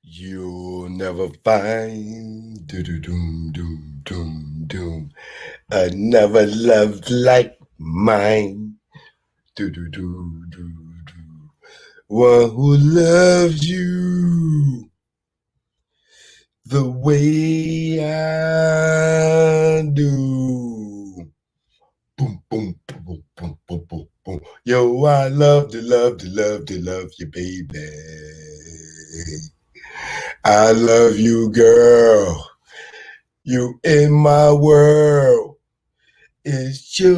You'll never find another love like mine. One who loves you the way I do. Boom, boom, boom, boom, boom, boom, boom, boom. Yo, I love you, baby. I love you, girl. You in my world. It's you.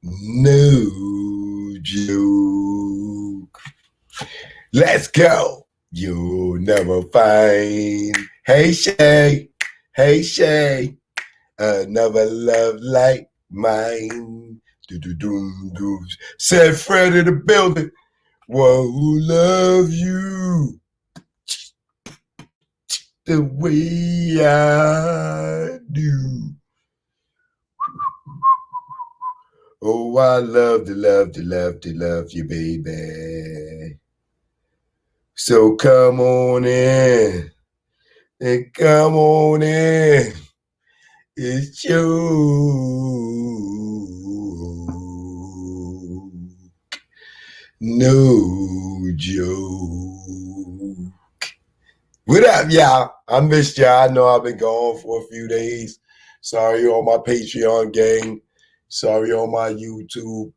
No joke. Let's go. You'll never find. Hey, Shay. Hey, Shay. Another love like mine. Do-do-doom-doom. Said Fred in the building. One who loves you the way I do. Oh, I love you, baby. So come on in and come on in. It's you. No joke. What up, y'all? I missed y'all. I know I've been gone for a few days. Sorry, all my Patreon gang. Sorry, all my YouTube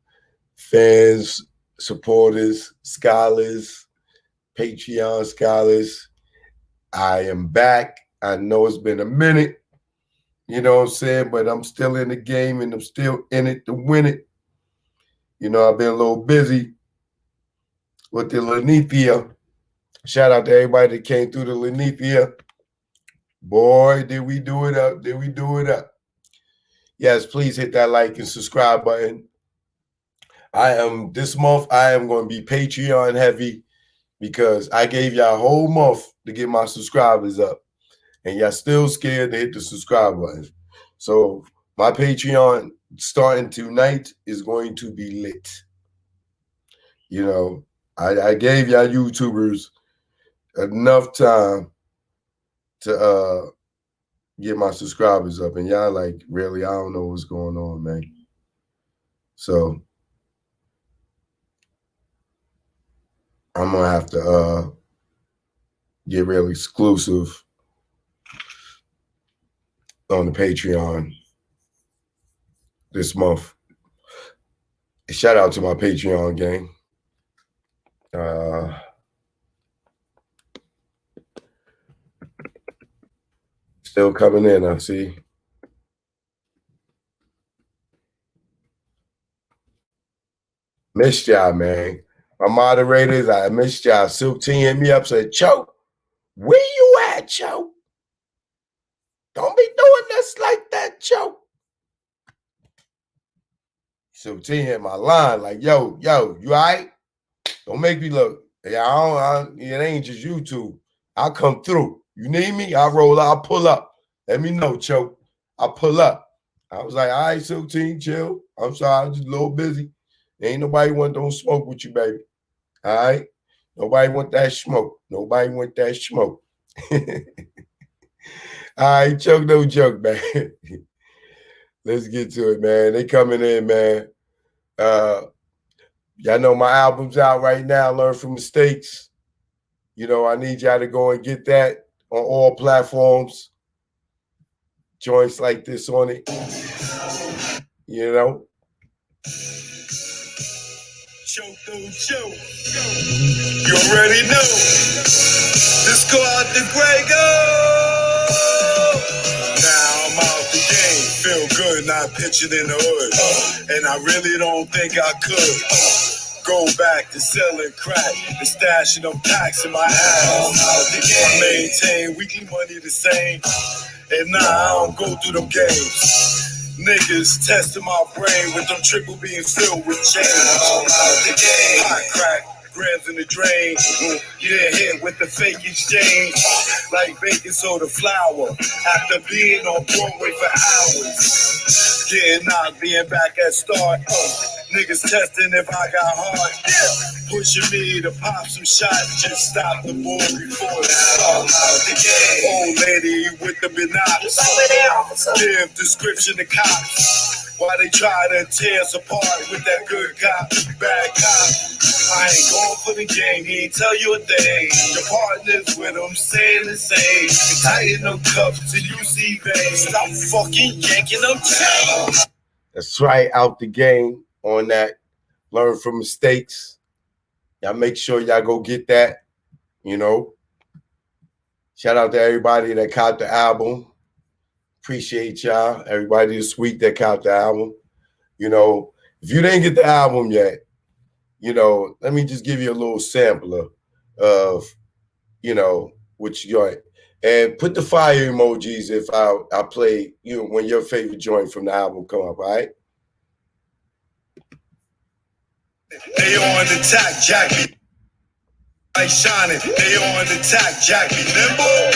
fans, supporters, scholars, Patreon scholars. I am back. I know it's been a minute, you know what I'm saying, but I'm still in the game and I'm still in it to win it. You know, I've been a little busy with the Lenithia. Shout out to everybody that came through the Lenithia. Boy, did we do it up. Did we do it up. Yes, please hit that like and subscribe button. This month, I am going to be Patreon heavy because I gave y'all a whole month to get my subscribers up. And y'all still scared to hit the subscribe button. So my Patreon starting tonight is going to be lit. You know, I gave y'all YouTubers enough time to get my subscribers up. And y'all like, really, I don't know what's going on, man. So I'm going to have to get real exclusive on the Patreon this month. Shout out to my Patreon gang. Still coming in, I see. Missed y'all, man. My moderators, I missed y'all. Silk T hit me up, said, Cho, where you at, Cho? Don't be doing this like that, Cho. Silk T hit my line like, yo, you all right? Don't make me look. Yeah, it ain't just YouTube. I'll come through. You need me? I'll roll out. I'll pull up. Let me know, Cho. I'll pull up. I was like, all right, Silk T, chill. I'm sorry, I'm just a little busy. Ain't nobody don't smoke with you, baby. All right? Nobody want that smoke. Nobody want that smoke. All right, choke, no joke, man. Let's get to it, man. They coming in, man. Y'all know my album's out right now, Learn from Mistakes. You know, I need y'all to go and get that on all platforms. Joints like this on it. You know? Choke, no choke. You already know. This called the Grego. Now I'm out the game. Feel good, not pitching in the hood. And I really don't think I could go back to selling crack and stashing them packs in my ass. I maintain weekly money the same. And now I don't go through them games. Niggas testing my brain with them triple beams filled with change. Hot crack, grams in the drain. You didn't hit with the fake exchange. Like baking soda flour. After being on Broadway for hours. Getting knocked, being back at start. Niggas testing if I got heart. Yeah. pushing me to pop some shots, just stop the ball before it starts. The game. Old lady with the binocs, give description to cops. Why they try to tear us apart with that good cop, bad cop. I ain't going for the game, he ain't tell you a thing. Your partners with him saying the same. Tighten them cuffs till you see veins. Stop fucking yanking them chains. That's right, out the game on that. Learn from mistakes. Y'all make sure y'all go get that, you know. Shout out to everybody that caught the album. Appreciate y'all. Everybody this week that caught the album. You know, if you didn't get the album yet, you know, let me just give you a little sampler of, you know, what you got. And put the fire emojis if I play, you know, when your favorite joint from the album come up, all right? They on the attack, Jack me. Light shining, they on the attack, Jack me. Nimble,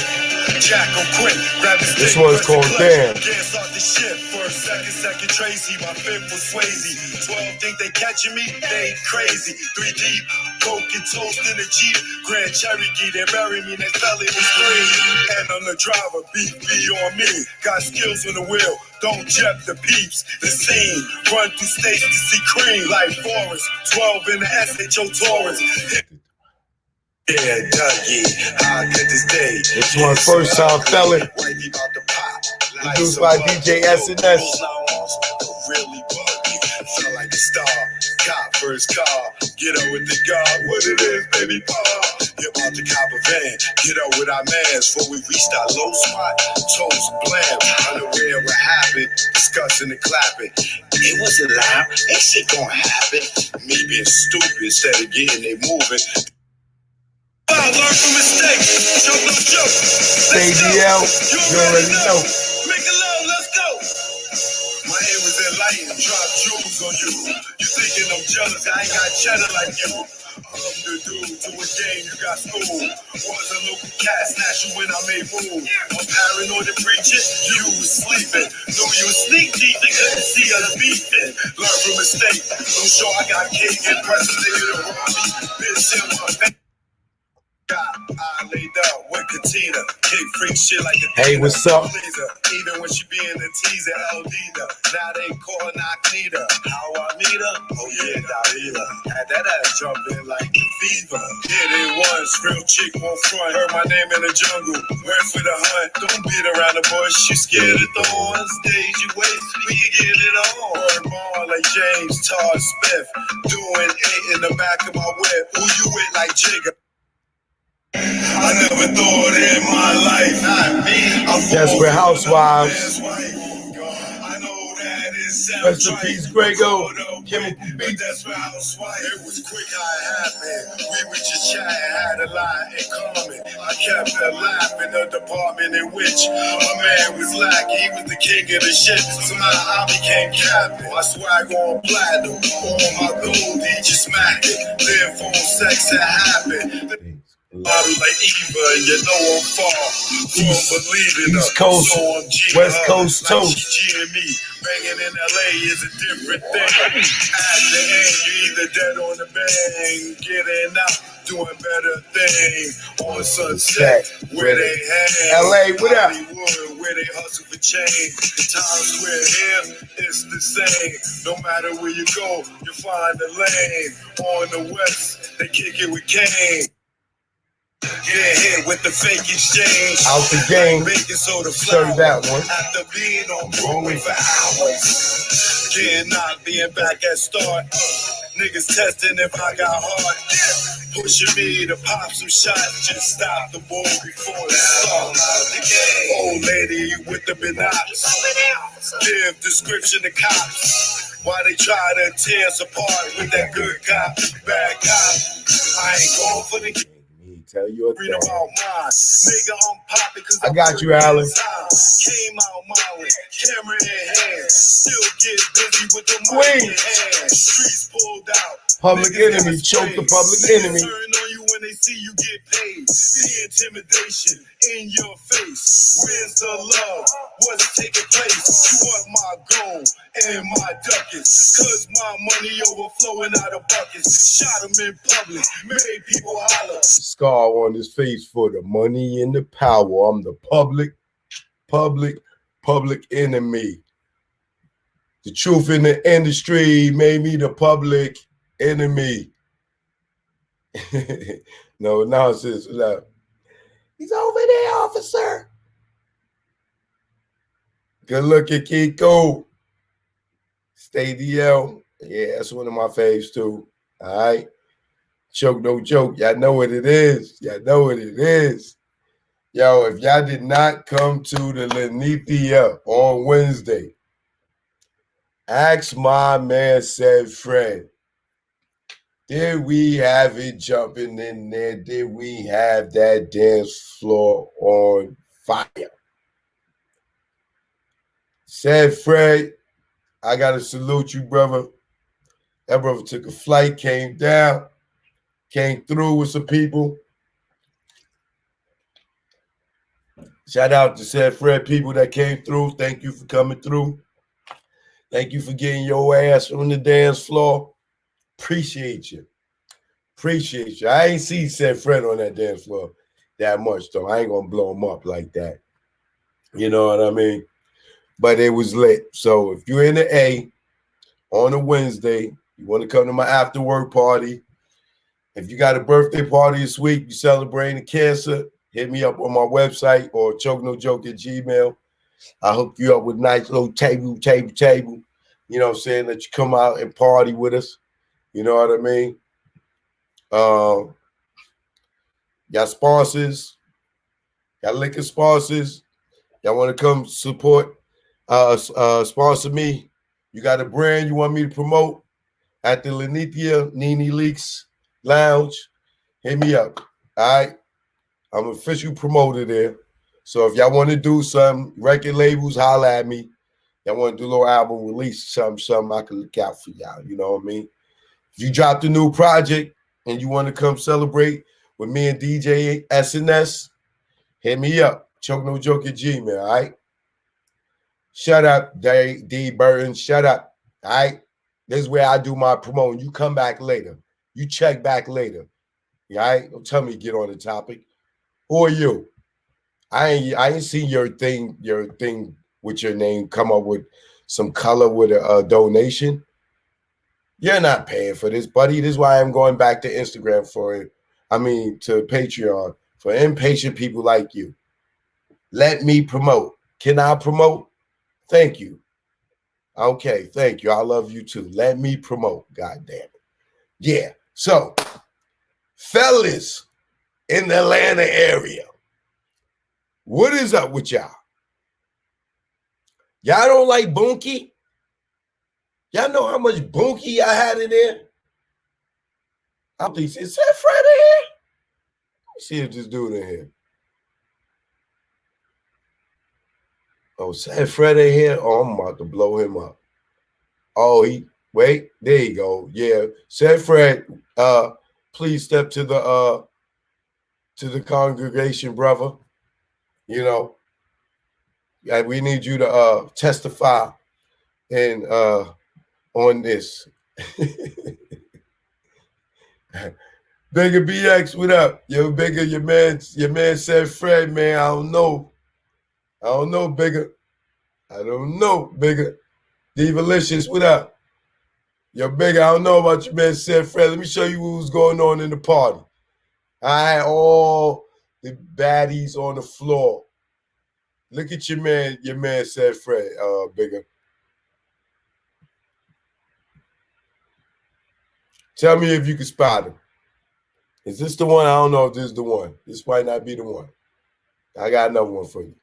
Jack will quit. Grab his this one's called Damn. Can't start the shit for a second, Tracy. My fifth was Swayze. 12 think they catching me, they ain't crazy. 3 deep, broken toast in the Jeep. Grand Cherokee, they bury me, they fell in the street. And I'm the driver, beat on me. Got skills on the wheel. Don't jet the peeps, the scene. Run through states to see cream like Forrest. 12 in the SHO Taurus. Yeah, Dougie, how could this day? This one first time felon. Produced by DJ SNS. Really buggy. Felt like a star. Cop first car. Get up with the guard. What it is, baby, Paul. You're about to cop a van. Get up with our mans before we reach that low spot. Toast blam. Unaware what happened. Discussing and clapping. It wasn't loud. That shit gonna happen. Me being stupid instead of getting it moving. Learn from mistakes. Joke, no joke. ADL, you already know. Make it low, let's go. My aim was enlightened. Drop jewels on you. You thinking I'm jealous? I ain't got cheddar like you. I'm the dude to a game, you got school. Was a local cat, snatch you when I made move. I'm paranoid and preaching, you was sleeping. Knew you was sneak deep, they couldn't see us beefing. Learn from mistake. I'm sure I got cake and press a nigga to rob me. Bitch in my face. I laid out with Katina, kick freak shit like a hey, what's up? Even when she being a teaser, Eldina. Now they call Nakita. How I meet her? Oh yeah, Dalila. Had that ass jumping like a fever. Hit it once, real chick won't front. Heard my name in the jungle, went for the hunt. Don't beat around the bush, you scared of the horns. Days you wait, we can get it on. Word ball like James Todd Smith. Doing 8 in the back of my whip. Who you with like Jigga? I never thought in my life, not me. Desperate Housewives. I know that it sounds rest in peace, Grego. Chemical Beats. Desperate Housewives. It was quick how it happened. We were just chatting, had a lot in common. I kept her laughing, the department in which a man was lacking. He was the king of the shit. Somehow I became captain. My swag on platinum. All my gold, he just smacked it. Live phone sex had happened. Bobby like Eva, you know I'm far from believing her. East Coast, so West Coast toast. G and me, banging in LA is a different thing. At the end, you either dead on the bang, getting out, doing better things. On Sunset, where they hang. LA, what up? Hollywood, where they hustle for change. Times Square here, it's the same. No matter where you go, you find a lane. On the West, they kick it with Kane. Get hit with the fake exchange. Out the game. Serve that one. After being on Broadway for hours. Getting knocked, being back at start. Niggas testing if I got heart. Pushing me to pop some shots. Just stop the ball before it starts. Old lady with the binocs. Give description to cops. Why they try to tear us apart with that good cop, bad cop. I ain't going for the game. Tell you a thing. I got you, Alan. Came out mowing, camera in hand. Still get busy with the mic in hand. Streets pulled out. Public enemy, choke the public enemy. Turn on you when they see you get paid. The intimidation in your face. Where's the love? what's taking place. You want my gold and my ducats, cause my money overflowing out of buckets. Shot him in public, made people holler. Scar on his face for the money and the power. I'm the public enemy. The truth in the industry made me the public enemy. No nonsense. Look. He's over there, officer. Good looking, Kiko. Stay DL. Yeah, that's one of my faves too. All right. Choke, no joke. Y'all know what it is. Y'all know what it is. Yo, if y'all did not come to the Lenithia on Wednesday, ask my man said Fred. Did we have it jumping in there? Did we have that dance floor on fire? Said Fred, I got to salute you, brother. That brother took a flight, came down, came through with some people. Shout out to Said Fred people that came through. Thank you for coming through. Thank you for getting your ass on the dance floor. Appreciate you. Appreciate you. I ain't seen Said Fred on that dance floor that much, though. I ain't going to blow him up like that. You know what I mean? But it was lit. So if you're in the A on a Wednesday, you want to come to my after work party. If you got a birthday party this week, you celebrating cancer, hit me up on my website or chokenojoke@gmail. I'll hook you up with a nice little table. You know what I'm saying? That you come out and party with us. You know what I mean? Got sponsors, got liquor sponsors. Y'all want to come support, sponsor me. You got a brand you want me to promote at the Lenithia Nene Leaks Lounge, hit me up. All right. I'm an official promoter there. So if y'all want to do some record labels, holla at me. Y'all want to do a little album release, something I can look out for y'all. You know what I mean? If you dropped a new project and you want to come celebrate with me and DJ SNS, hit me up. chokenojoke@gmail, all right? Shut up, D Burton. Shut up. All right. This is where I do my promoting. You come back later. You check back later. All right. Don't tell me to get on the topic. Who are you? I ain't seen your thing with your name come up with some color with a donation. You're not paying for this, buddy. This is why I'm going back to Instagram to Patreon for impatient people like you. Let me promote. Can I promote? Thank you. Okay, thank you. I love you too. Let me promote. God damn it. Yeah. So, fellas in the Atlanta area, what is up with y'all? Y'all don't like Bunky? Y'all know how much Bunky I had in there? I'm thinking, is that Fred in here? Let me see if this dude in here. Oh, Sad Fred in here? Oh, I'm about to blow him up. Oh, wait, there you go. Yeah. Sad Fred, please step to the congregation, brother. You know, we need you to testify and on this. Bigger BX, what up? Yo, Bigger, your man said Fred, man. I don't know, Bigger. I don't know, Bigger. Divalicious, what up? Yo, Bigger, I don't know about your man said Fred. Let me show you what was going on in the party. I had all the baddies on the floor. Look at your man said Fred, Bigger. Tell me if you can spot him. Is this the one? I don't know if this is the one. This might not be the one. I got another one for you.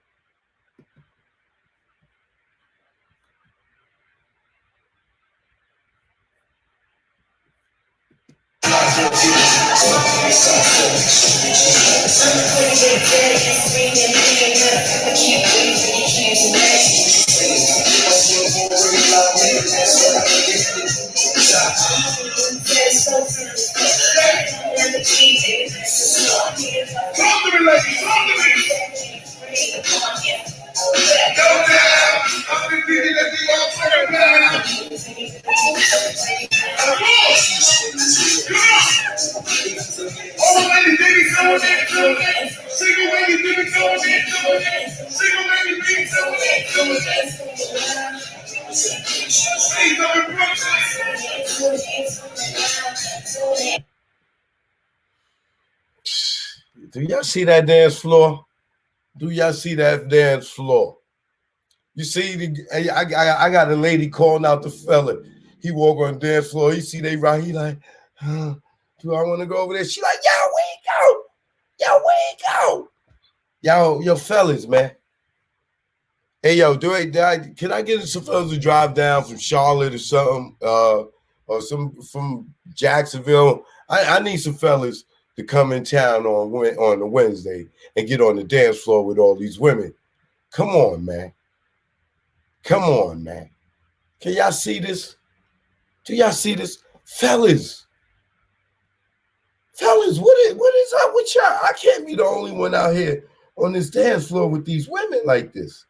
Do y'all see that dance floor? Do y'all see that dance floor? You see, I got a lady calling out the fella. He walk on the dance floor. He see they right. He like, do I want to go over there? She like, yo, where you go? Yo, where you go? Yo, fellas, man. Hey, yo, can I get some fellas to drive down from Charlotte or something, or some from Jacksonville? I need some fellas to come in town on a Wednesday and get on the dance floor with all these women. Come on, man. Come on, man. Can y'all see this? Do y'all see this? Fellas, what is up with y'all? I can't be the only one out here on this dance floor with these women like this.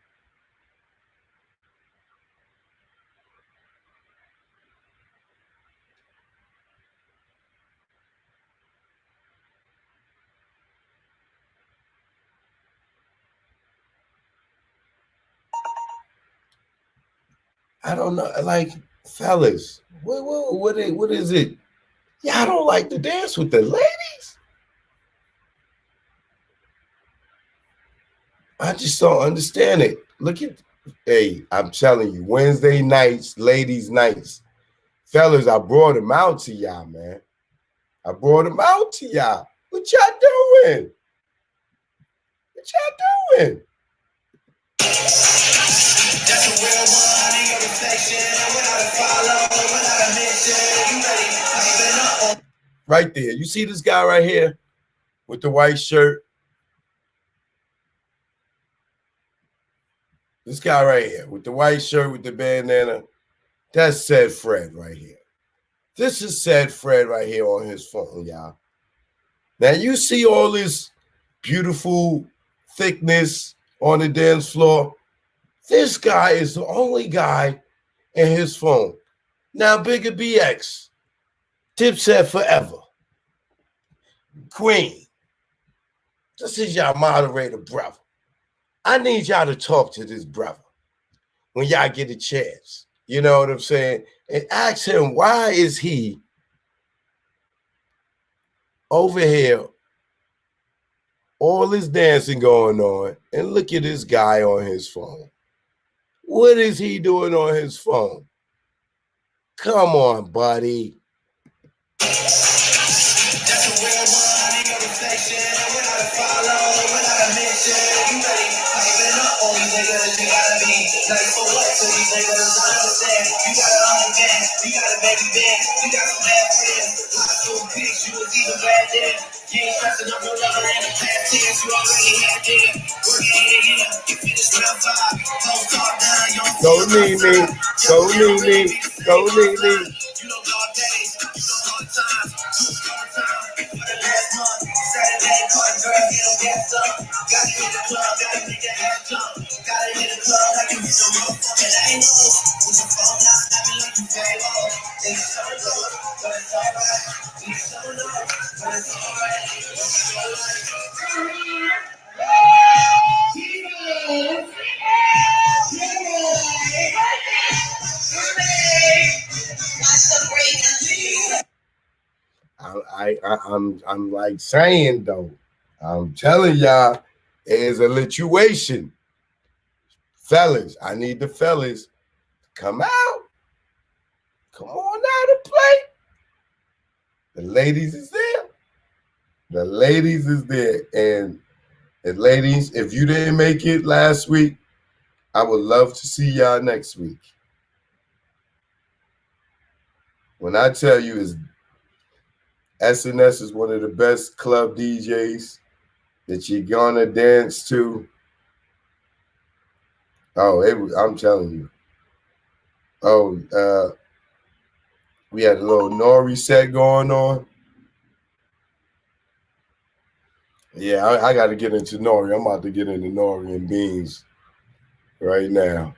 I don't know, like, fellas, what is it? Y'all don't like to dance with the ladies? I just don't understand it. Hey, I'm telling you, Wednesday nights, ladies' nights. Fellas, I brought them out to y'all, man. I brought them out to y'all. What y'all doing? What y'all doing? That's a real one in your reflection. Without a follow, without a mission. You ready? Right there. You see this guy right here with the white shirt? This guy right here with the white shirt with the bandana. That's said Fred right here. This is said Fred right here on his phone, y'all. Now you see all this beautiful thickness on the dance floor. This guy is the only guy in his phone. Now, Bigger BX, Dipset Forever, Queen, this is y'all moderator brother. I need y'all to talk to this brother when y'all get a chance. You know what I'm saying? And ask him, why is he over here, all this dancing going on, and look at this guy on his phone. What is he doing on his phone? Come on, buddy. That's a real one in your reflection. Without a follow, without a mission. You ready? Piping up on these niggas. You gotta be like for what? So these niggas understand. You got a $100 you got a baby band, you got some bad friends. High school bitch, you was even bad then. You ain't stressing up no lover in the past tense. You already had them. Working in it, you finished round 5. Close talk down, you don't go need me. Go need me. Go need me. You know God days, you know hard times. Saturday, caught girl, get them gas up. Gotta hit the club, gotta make that ass jump. Gotta hit the club, like you hit the motherfucking angles. With your phone out, snapping like you payroll. They so good, but it's alright. We so low, but it's alright. I'm like saying though, I'm telling y'all, it's a lituation. Fellas, I need the fellas to come out. Come on out to play. The ladies is there. The ladies is there. And ladies, if you didn't make it last week, I would love to see y'all next week. When I tell you is SNS is one of the best club DJs that you're gonna dance to. Oh, I'm telling you. Oh, we had a little Nore set going on. Yeah, I got to get into Nore. I'm about to get into Nore and Beans right now.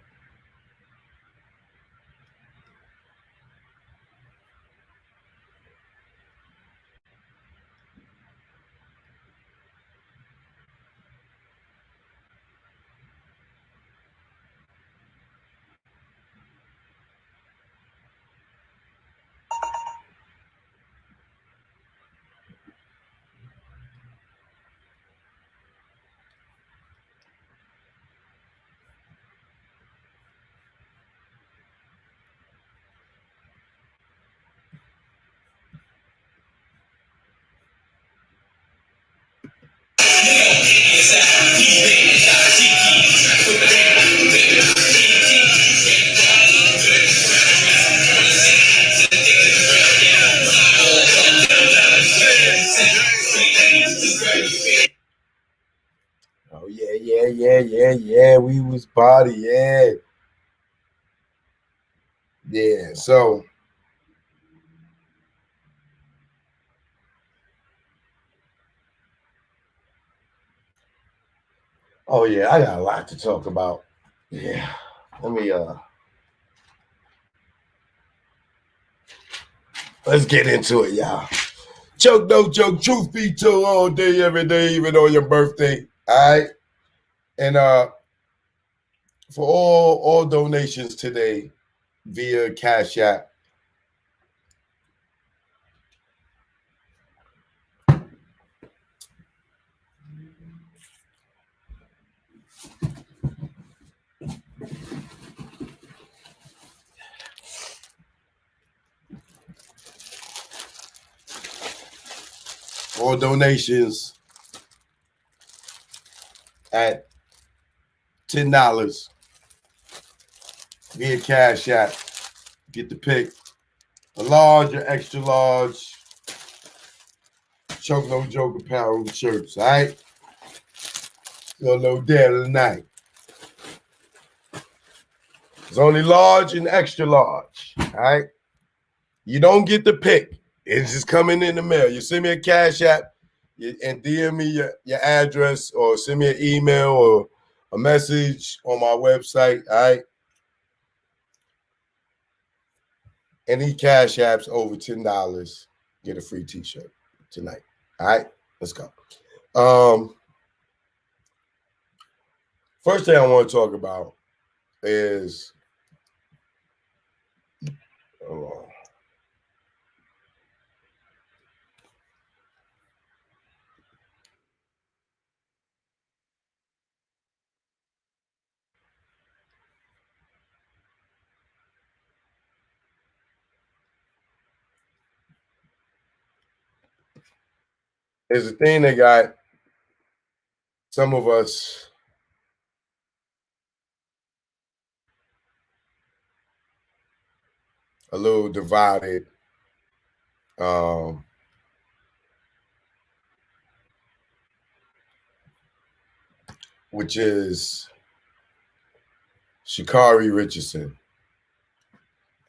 Yeah. We was party, yeah. So, oh yeah, I got a lot to talk about. Yeah, let me let's get into it, y'all. Joke, no joke. Truth be told, all day, every day, even on your birthday. All right, and for all donations today via Cash App, all donations at $10 via Cash App. Get the pick. A large or extra large. Choke no joke apparel shirts. All right. So no dare tonight. It's only large and extra large. All right. You don't get the pick. It's just coming in the mail. You send me a Cash App and DM me your address or send me an email or a message on my website. All right. Any Cash Apps over $10, get a free t-shirt tonight. All right. Let's go. First thing I want to talk about is there's a thing that got some of us a little divided, um, which is Sha'Carri Richardson.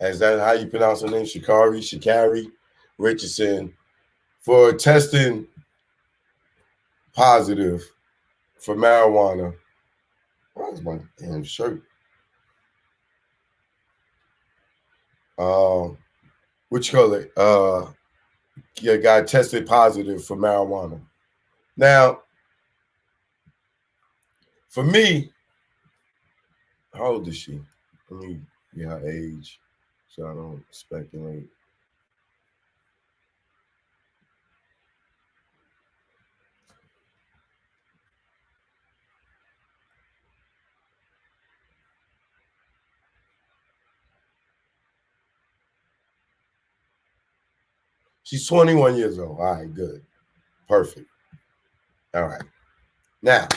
Is that how you pronounce her name? Sha'Carri Richardson, for testing positive for marijuana. Where's my damn shirt? Which color? Yeah, got tested positive for marijuana. Now, for me, how old is she? Let me get her age so I don't speculate. She's 21 years old. All right, good. Perfect. All right. Now,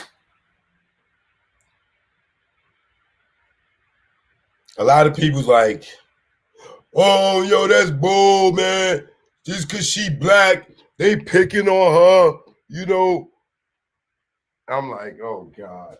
a lot of people's like, oh, yo, that's bull, man. Just because she black, they picking on her. You know, I'm like, oh, God.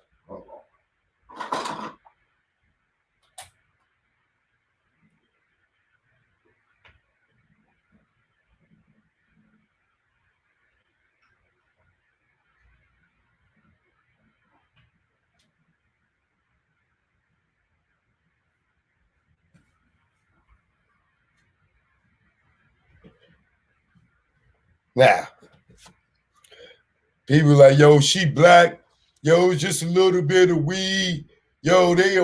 Now, people like, yo, she black. Yo, it's just a little bit of weed. Yo, they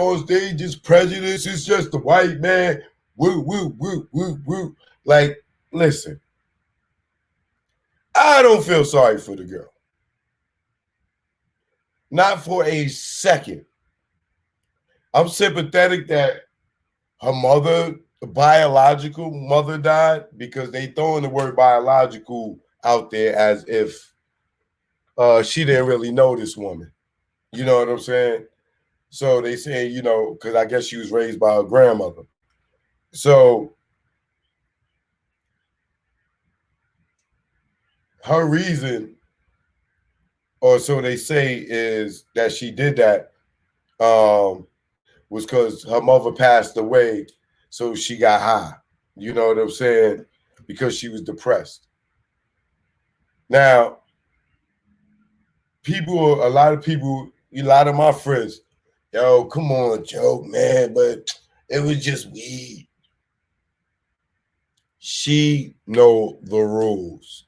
just prejudice. It's just the white man. Woo, woo, woo, woo, woo. Like, listen, I don't feel sorry for the girl. Not for a second. I'm sympathetic that her mother, the biological mother, died because they throwing the word biological out there as if she didn't really know this woman. You know what I'm saying? So they say, you know, because I guess she was raised by her grandmother. So her reason or so they say, is that she did that was because her mother passed away, so she got high. You know what I'm saying? Because she was depressed. Now, a lot of people, a lot of my friends, yo, come on, joke, man, but it was just weed. She know the rules.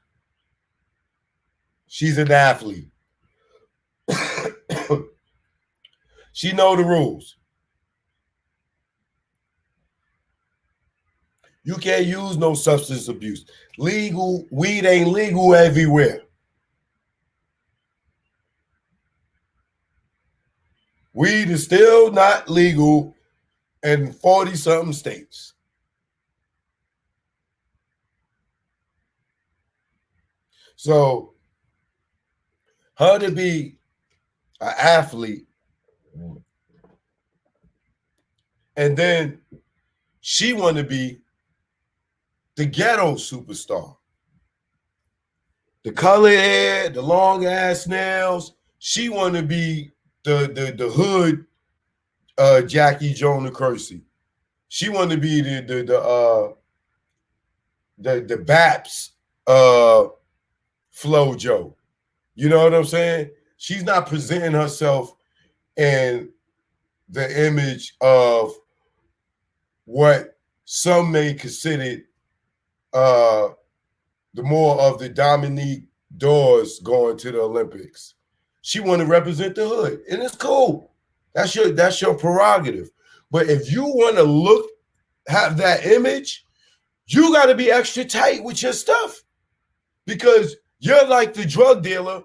She's an athlete. She know the rules. You can't use no substance abuse. Legal weed ain't legal everywhere. Weed is still not legal in 40 something states. So her to be an athlete, and then she want to be the ghetto superstar. The color hair, the long ass nails. She want to be the hood Jackie Jonah Kersey. She want to be the Baps Flo Joe. You know what I'm saying? She's not presenting herself in the image of what some may consider the more of the Dominique Dawes going to the Olympics. She want to represent the hood, and it's cool. That's your prerogative. But if you want to have that image, you got to be extra tight with your stuff because you're like the drug dealer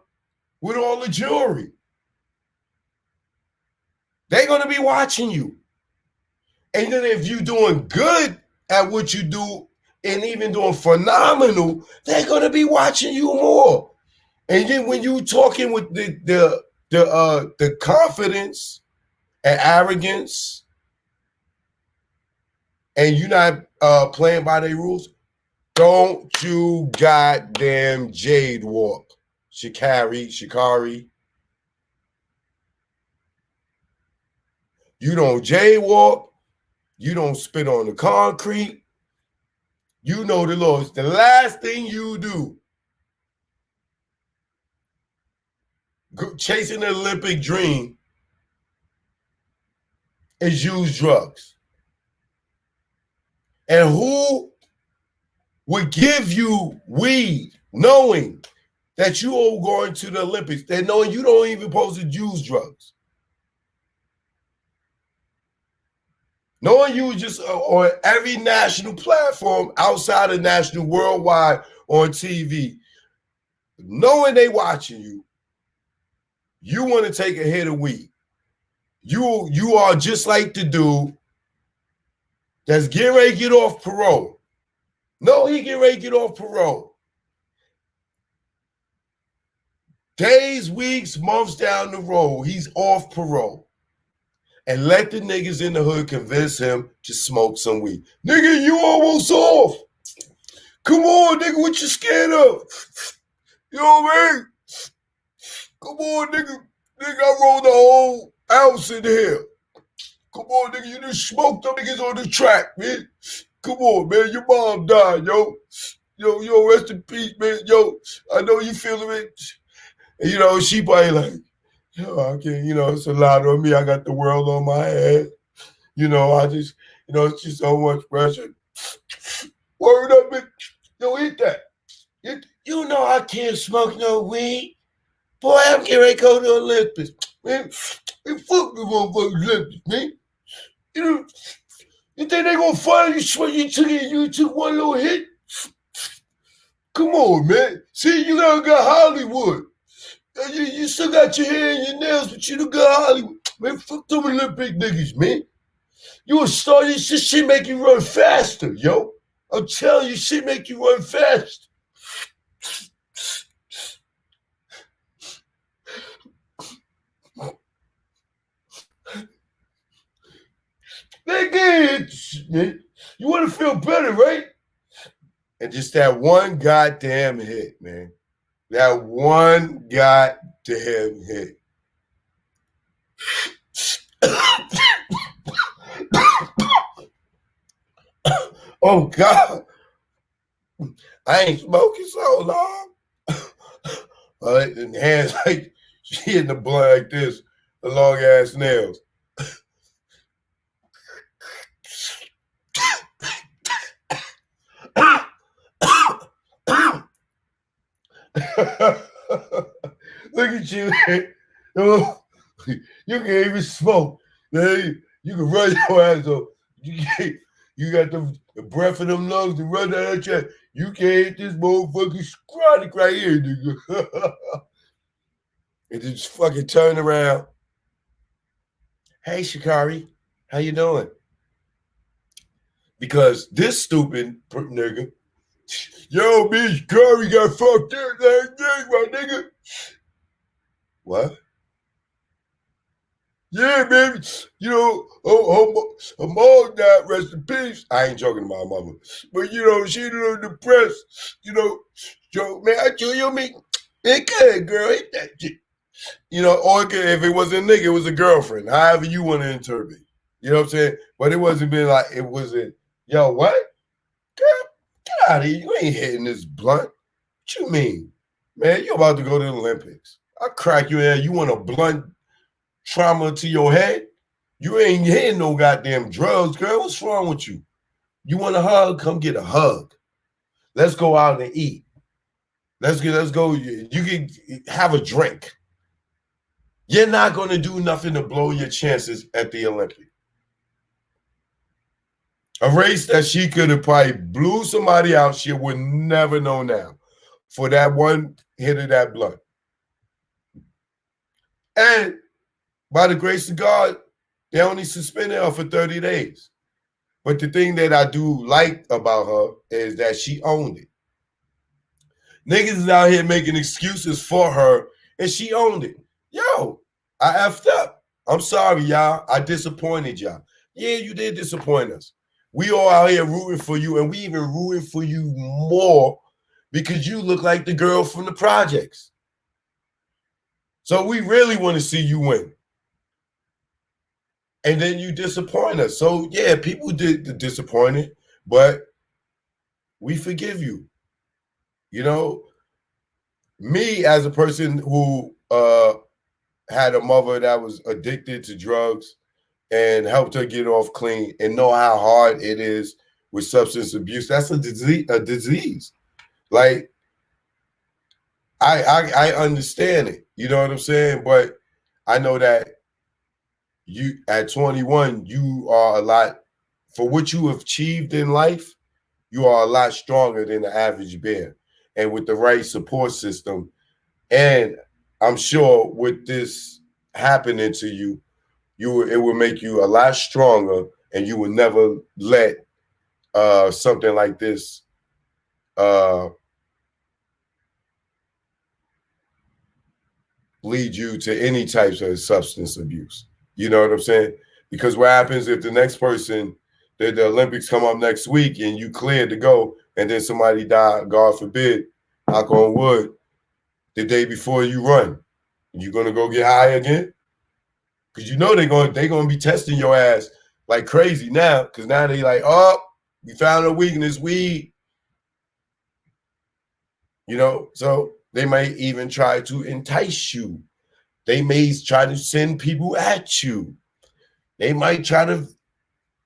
with all the jewelry. They're going to be watching you. And then if you're doing good at what you do and even doing phenomenal, they're going to be watching you more. And then when you talking with the confidence and arrogance, and you're not playing by their rules, don't you goddamn jade walk, Shikari. You don't jaywalk. You don't spit on the concrete. You know the laws. The last thing you do, chasing the Olympic dream, is use drugs. And who would give you weed knowing that you are going to the Olympics, that knowing you don't even supposed to use drugs? Knowing you just on every national platform outside of national, worldwide, on TV, knowing they watching you, you want to take a hit of weed. You are just like the dude that's getting ready to get off parole. No, he getting ready to get off parole. Days, weeks, months down the road, he's off parole. And let the niggas in the hood convince him to smoke some weed. Nigga, you almost off. Come on, nigga, what you scared of? You know what I mean? Come on, nigga. Nigga, I rolled a whole ounce in here. Come on, nigga, you just smoked them niggas on the track, man. Come on, man, your mom died, yo. Yo, rest in peace, man. Yo, I know you feeling it. And, she probably like, yo, I can't, it's a lot on me. I got the world on my head. I just, it's just so much pressure. Word up, man. Yo, eat that. You know I can't smoke no weed. Boy, I'm getting ready to go to the Olympics. Man, fuck the motherfucking Olympics, man. You think they gonna find you when you took one little hit? Come on, man. See, you got Hollywood. You still got your hair and your nails, but you don't got Hollywood. Man, fuck them Olympic niggas, man. You a star, this shit make you run faster, yo. I'm telling you, shit make you run fast. Nigga, you want to feel better, right? And just that one goddamn hit, man. That one goddamn to him hit. Oh God, I ain't smoking so long. And hands like she in the blood like this, the long ass nails. Look at you. You can't even smoke. You can run your ass up. You got the breath in them lungs to run down that track. You can't hit this motherfucking chronic right here, nigga. And just fucking turn around. Hey, Shikari, how you doing? Because this stupid nigga, yo, me, Shikari got fucked up that day, my nigga. What? Yeah, man. You know, her mom died, rest in peace. I ain't joking about my mama. But, you know, she a little depressed. You know, so, man, I tell you, me, it good, girl. Ain't that shit. You know, or if it was a nigga, it was a girlfriend. However you want to interpret. You know what I'm saying? But it wasn't been like, it wasn't, yo, what? Girl, get out of here. You ain't hitting this blunt. What you mean? Man, you about to go to the Olympics. I'll crack you in. You want a blunt trauma to your head? You ain't hitting no goddamn drugs, girl. What's wrong with you? You want a hug? Come get a hug. Let's go out and eat. Let's go. You can have a drink. You're not going to do nothing to blow your chances at the Olympics. A race that she could have probably blew somebody out, she would never know now for that one hit of that blunt. And by the grace of God, they only suspended her for 30 days. But the thing that I do like about her is that she owned it. Niggas is out here making excuses for her, and she owned it. Yo, I effed up. I'm sorry, y'all. I disappointed y'all. Yeah, you did disappoint us. We all out here rooting for you, and we even rooting for you more because you look like the girl from the projects. So we really want to see you win. And then you disappoint us. So yeah, people did disappointed, but we forgive you. You know, me as a person who had a mother that was addicted to drugs and helped her get off clean and know how hard it is with substance abuse. That's a disease. Like I understand it. You know what I'm saying? But I know that you at 21, you are a lot for what you have achieved in life. You are a lot stronger than the average bear, and with the right support system. And I'm sure with this happening to you, it will make you a lot stronger, and you will never let something like this lead you to any types of substance abuse. You know what I'm saying? Because what happens if the next person, the Olympics come up next week and you cleared to go, and then somebody died, God forbid, knock on wood, the day before you run, you gonna go get high again? Because you know they're gonna be testing your ass like crazy now. Because now they like, oh, we found a weakness, weed. You know, so they might even try to entice you. They may try to send people at you. They might try to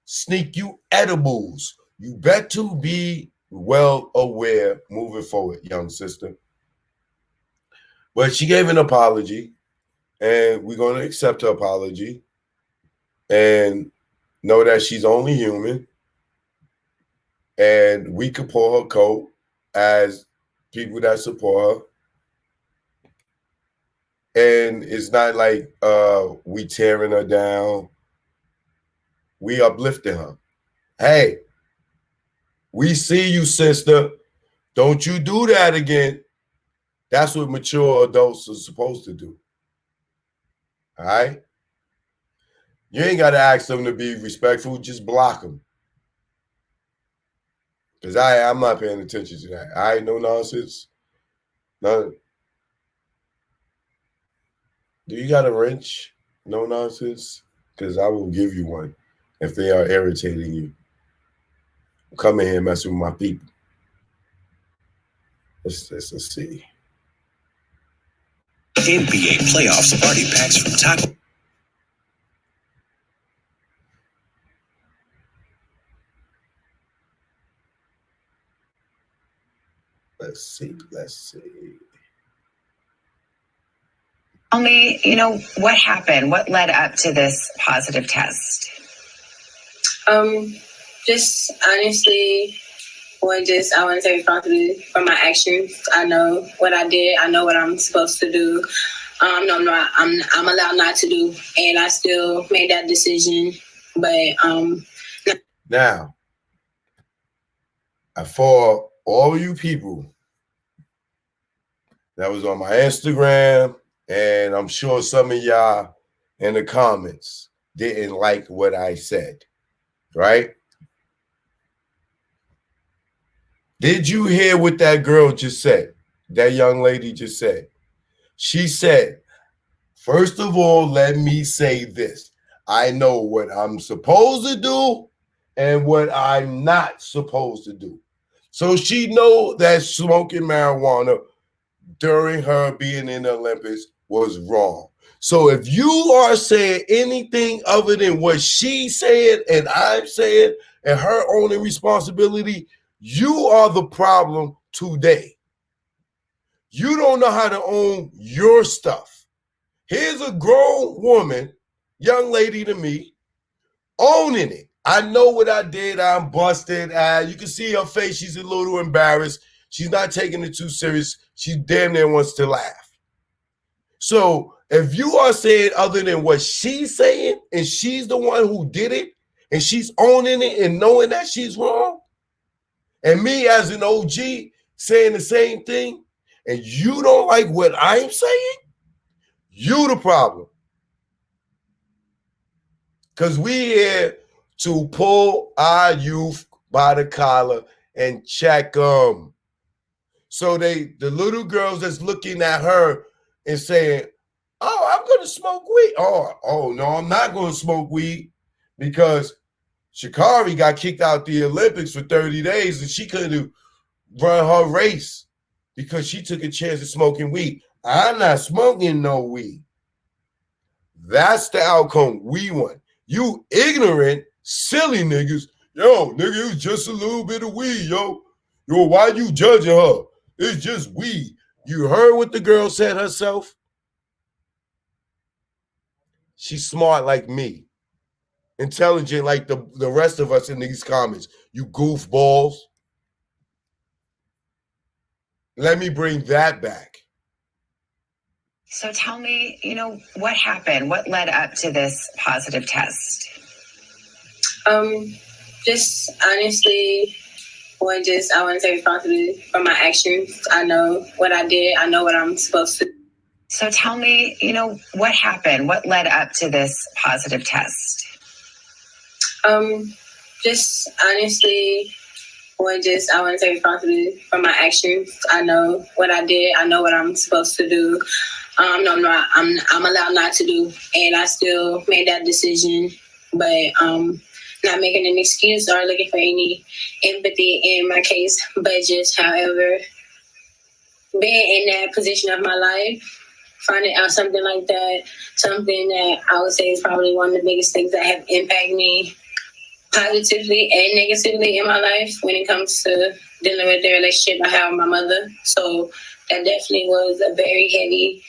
sneak you edibles. You better be well aware moving forward, young sister. But she gave an apology, and we're going to accept her apology and know that she's only human. And we could pull her coat as people that support her. And it's not like we tearing her down. We uplifting her. Hey, we see you, sister. Don't you do that again. That's what mature adults are supposed to do. All right? You ain't got to ask them to be respectful. Just block them. Because I'm not paying attention to that. I ain't no nonsense. None. Do you got a wrench? No nonsense? Because I will give you one if they are irritating you. Come in here messing with my people. Let's see. NBA playoffs party packs from Taco. Let's see. Tell me, what happened? What led up to this positive test? Just honestly, I want to take responsibility for my actions. I know what I did. I know what I'm supposed to do. No, I'm allowed not to do, and I still made that decision. But now, for all you people that was on my Instagram, and I'm sure some of y'all in the comments didn't like what I said, right? Did you hear what that girl just said? That young lady just said. She said, first of all, let me say this. I know what I'm supposed to do and what I'm not supposed to do. So she know that smoking marijuana during her being in the Olympics was wrong. So if you are saying anything other than what she said and I'm saying and her owning responsibility, you are the problem today. You don't know how to own your stuff. Here's a grown woman, young lady to me, owning it. I know what I did. I'm busted. You can see her face. She's a little embarrassed. She's not taking it too serious. She damn near wants to laugh. So if you are saying other than what she's saying, and she's the one who did it, and she's owning it and knowing that she's wrong, and me as an OG saying the same thing, and you don't like what I'm saying, you the problem. Because we here to pull our youth by the collar and check them. So the little girls that's looking at her and saying, oh, I'm going to smoke weed. Oh, no, I'm not going to smoke weed because Sha'Carri got kicked out the Olympics for 30 days and she couldn't run her race because she took a chance of smoking weed. I'm not smoking no weed. That's the outcome we want. You ignorant, silly niggas. Yo, nigga, it's just a little bit of weed, yo. Yo, why you judging her? It's just weed. You heard what the girl said herself? She's smart like me. Intelligent like the rest of us in these comments. You goofballs. Let me bring that back. So tell me, what happened? What led up to this positive test? Just honestly, I want to take responsibility for my actions. I know what I did. I know what I'm supposed to do. So tell me, what happened? What led up to this positive test? Just honestly, I want to take responsibility for my actions. I know what I did. I know what I'm supposed to do. No, I'm allowed not to do, and I still made that decision. But not making an excuse or looking for any empathy in my case, but just, however, being in that position of my life, finding out something like that, something that I would say is probably one of the biggest things that have impacted me positively and negatively in my life when it comes to dealing with the relationship I have with my mother. So that definitely was a very heavy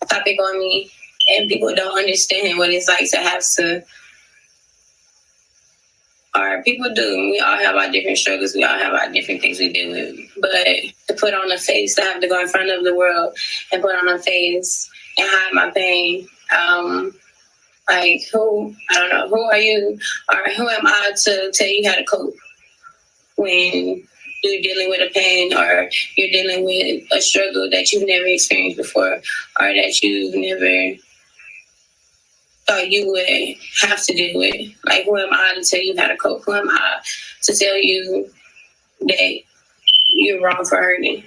topic on me, and people don't understand what it's like to have to, or people do. We all have our different struggles. We all have our different things we deal with. But to put on a face, to have to go in front of the world and put on a face and hide my pain, like who are you, or who am I to tell you how to cope when you're dealing with a pain or you're dealing with a struggle that you've never experienced before or that you've never thought you would have to deal with. Like, who am I to tell you how to cope? Who am I to tell you that you're wrong for hurting?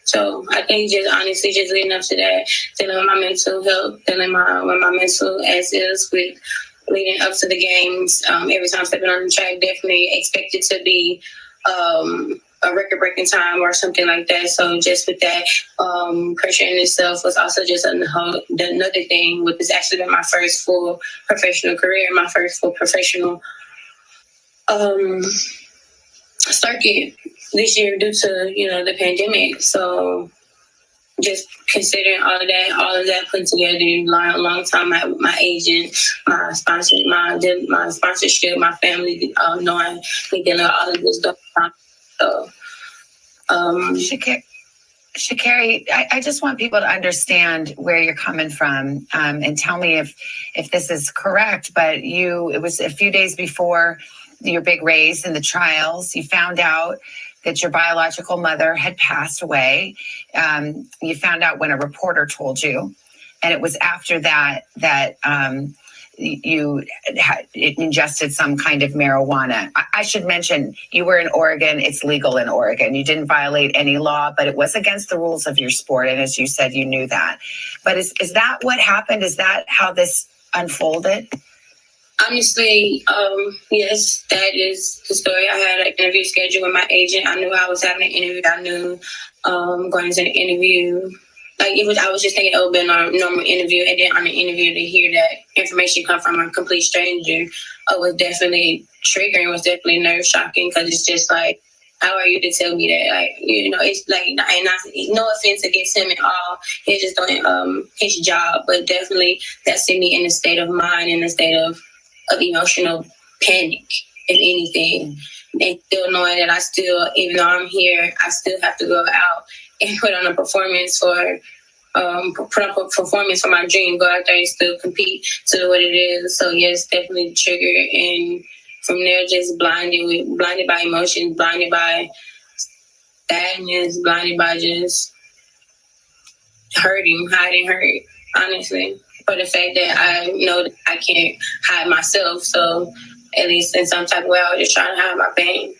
So I think just honestly, just leading up to that, dealing with my mental health, dealing with my mental as is with leading up to the games. Every time stepping on the track, definitely expected to be a record-breaking time or something like that. So just with that, pressure in itself was also just another thing. With this actually been my first full professional career, my first full professional circuit this year due to the pandemic. So just considering all of that put together, long time, my agent, my sponsor, my sponsorship, my family, knowing we dealing with all of this stuff. So, Sha'Carri, I just want people to understand where you're coming from, and tell me if this is correct. But it was a few days before your big race in the trials, you found out that your biological mother had passed away. You found out when a reporter told you, and it was after that you had ingested some kind of marijuana. I should mention you were in Oregon. It's legal in Oregon. You didn't violate any law, but it was against the rules of your sport. And as you said, you knew that. But is that what happened? Is that how this unfolded? Honestly, yes, that is the story. I had an interview scheduled with my agent. I knew I was having an interview. I knew going to the interview, I was just thinking it would be a normal interview, and then on the interview to hear that information come from a complete stranger was definitely triggering, was definitely nerve shocking, because it's just like, how are you to tell me that? It's like, and no offense against him at all. He's just doing his job, but definitely that sent me in a state of mind, in a state of emotional panic, if anything. And still knowing that even though I'm here, I still have to go out and put on a performance for my dream, go out there and still compete to what it is. So yes, definitely triggered, and from there just blinded by emotions, blinded by sadness, blinded by just hiding hurt, honestly. For the fact that I know that I can't hide myself, so at least in some type of way I was just trying to hide my pain.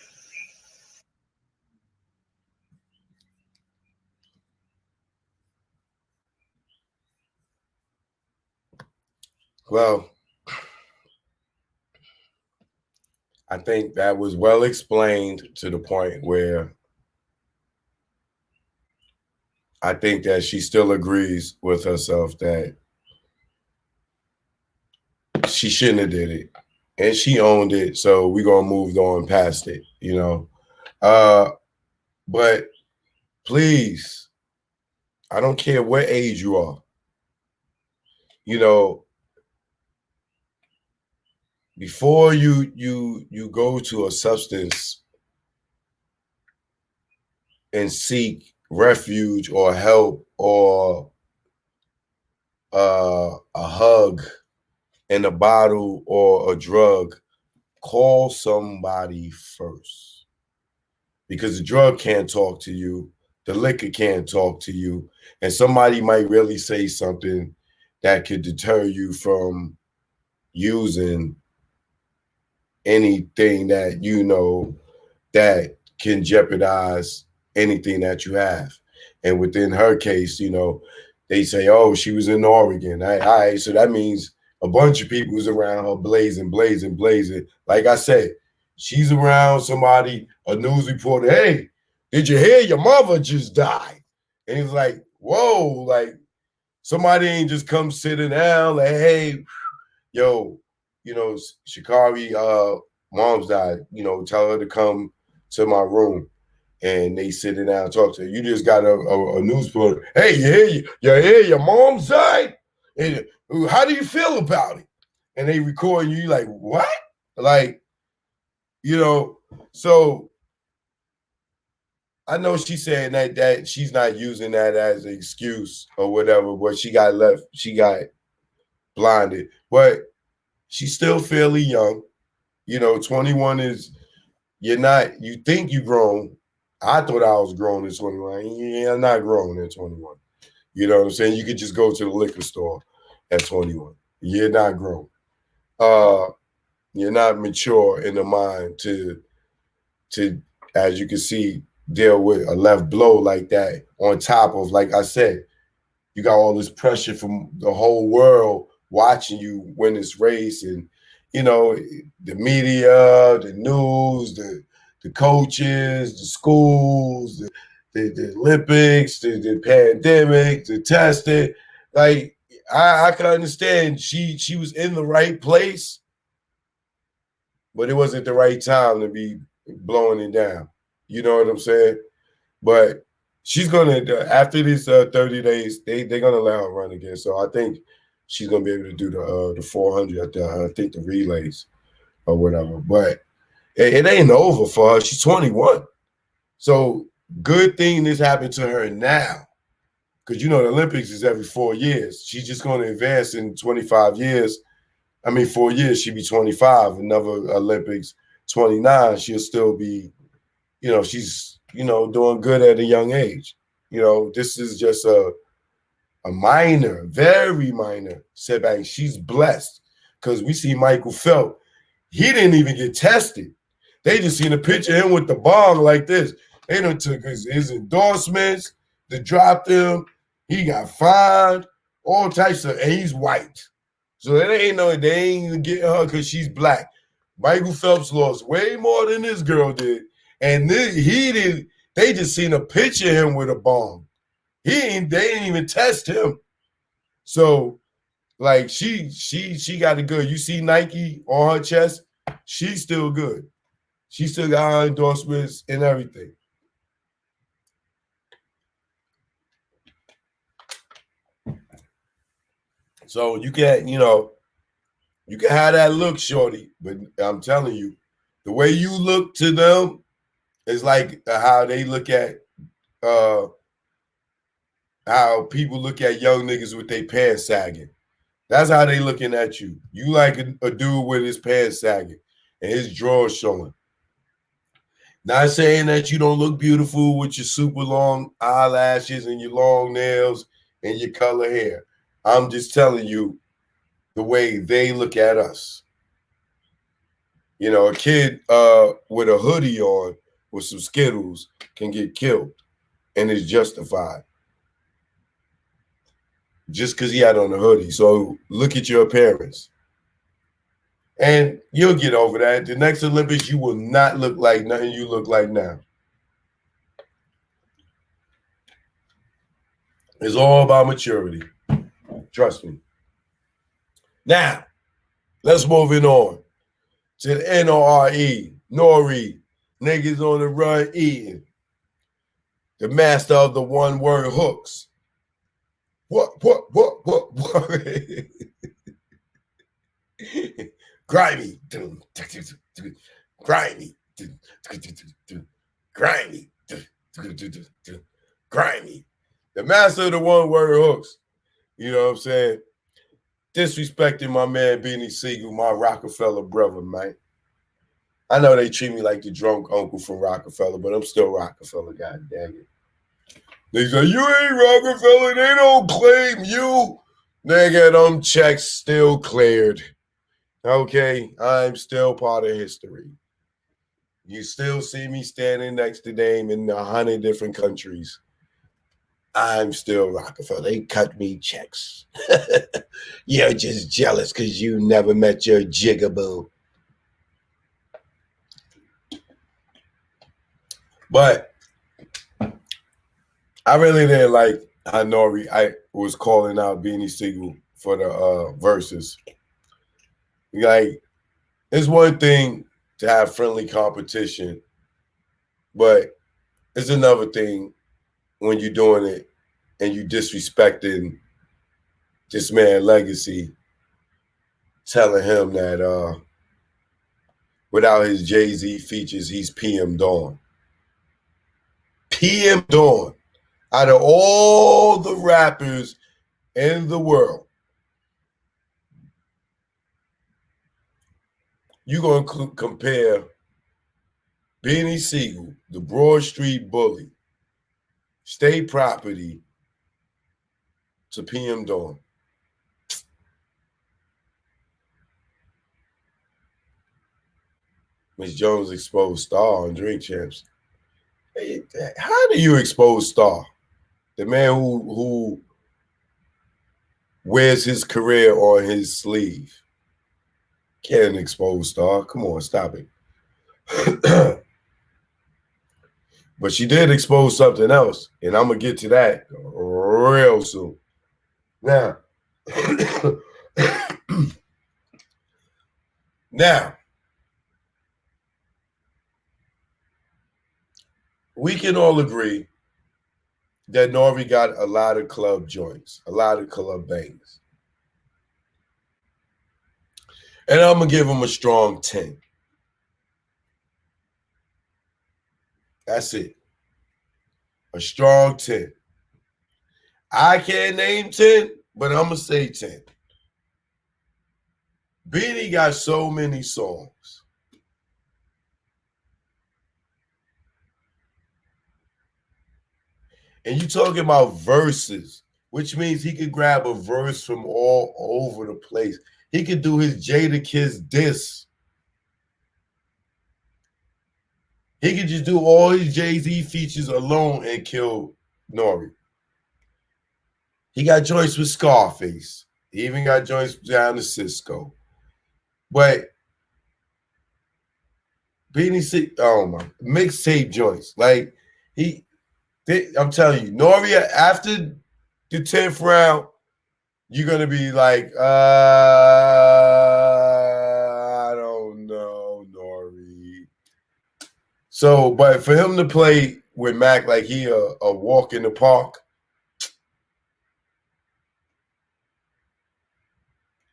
Well, I think that was well explained to the point where I think that she still agrees with herself that she shouldn't have did it, and she owned it. So we're gonna move on past it, But please, I don't care what age you are. Before you go to a substance and seek refuge or help or a hug and a bottle or a drug, call somebody first, because the drug can't talk to you, the liquor can't talk to you, and somebody might really say something that could deter you from using anything that that can jeopardize anything that you have. And within her case, they say, oh, she was in Oregon. All right, so that means a bunch of people was around her blazing. Like I said, she's around somebody, a news reporter, hey, did you hear your mother just died? And he's like, whoa, like somebody ain't just come sitting down, like, hey, yo, Sha'Carri, mom's died, tell her to come to my room. And they sit down and talk to her. You just got a news reporter. Hey, you hear your mom's died? And how do you feel about it? And they record you like, what? Like, so I know she's saying that she's not using that as an excuse or whatever, but she got blinded. But she's still fairly young. 21 is, you think you're grown. I thought I was grown at 21. Yeah, I'm not grown at 21. You know what I'm saying? You could just go to the liquor store at 21. You're not grown. You're not mature in the mind to, as you can see, deal with a left blow like that on top of, like I said, you got all this pressure from the whole world watching you win this race, and you know the media, the news, the coaches, the schools, the Olympics, the pandemic, the testing. Like I can understand she was in the right place, but it wasn't the right time to be blowing it down. You know what I'm saying? But she's gonna after these 30 days, they're gonna allow her run again. So I think she's gonna be able to do the 400. I think the relays or whatever. But it ain't over for her. She's 21. So good thing this happened to her now. Because you know the Olympics is every 4 years. She's just gonna advance in 25 years. I mean, 4 years, she'll be 25. Another Olympics, 29, she'll still be, she's, doing good at a young age. This is just a minor, very minor setback. She's blessed because we see Michael Phelps. He didn't even get tested. They just seen a picture of him with the bomb like this. They done took his endorsements, they dropped him. He got fined, all types of, and he's white. So they ain't even getting her because she's black. Michael Phelps lost way more than this girl did. And he did. They just seen a picture of him with a bomb. They didn't even test him. So, like, she got it good. You see Nike on her chest, she's still good. She still got her endorsements and everything. So you can, you can have that look, shorty. But I'm telling you, the way you look to them is like how they look at how people look at young niggas with their pants sagging. That's how they looking at you. You like a dude with his pants sagging and his drawers showing. Not saying that you don't look beautiful with your super long eyelashes and your long nails and your color hair. I'm just telling you the way they look at us. A kid with a hoodie on with some Skittles can get killed and is justified just because he had on a hoodie. So look at your appearance. And you'll get over that. The next Olympics, you will not look like nothing you look like now. It's all about maturity. Trust me. Now, let's move it on to the Nore. Niggas on the run eating. The master of the one-word hooks. What? Grimy. Grimy. Grimy. Grimy. The master of the one-word hooks. You know what I'm saying? Disrespecting my man Beanie Sigel, my Rockefeller brother, man. I know they treat me like the drunk uncle from Rockefeller, but I'm still Rockefeller, god dang it. They say, you ain't Rockefeller, they don't claim you. Nigga, them checks still cleared. Okay, I'm still part of history. You still see me standing next to them in 100 different countries. I'm still Rockefeller. They cut me checks. You're just jealous because you never met your jigaboo. But I really didn't like how Nore I was calling out Beanie Sigel for the verses. Like, it's one thing to have friendly competition, but it's another thing when you're doing it and you disrespecting this man's legacy, telling him that without his Jay-Z features, he's PM Dawn. PM Dawn. Out of all the rappers in the world, you're going to compare Beanie Sigel, the Broad Street Bully, State Property, to PM Dawn. Miss Jones exposed star on Drink Champs. How do you expose Star, the man who wears his career on his sleeve? Can't expose Star. Come on, stop it. But she did expose something else, and I'm gonna get to that real soon. Now, now we can all agree that Nore got a lot of club joints, a lot of club bangs. And I'm going to give him a strong 10. That's it. A strong 10. I can't name 10, but I'm going to say 10. Beanie got so many songs. And you talking about verses, which means he could grab a verse from all over the place. He could do his Jadakiss diss. He could just do all his Jay-Z features alone and kill Nore. He got joints with Scarface. He even got joints down to Cisco. But Beanie Sigel, oh my, mixtape joints. Like I'm telling you, Nore, after the 10th round, you're gonna be like, I don't know, Nore. So, but for him to play with Mac like he a walk in the park,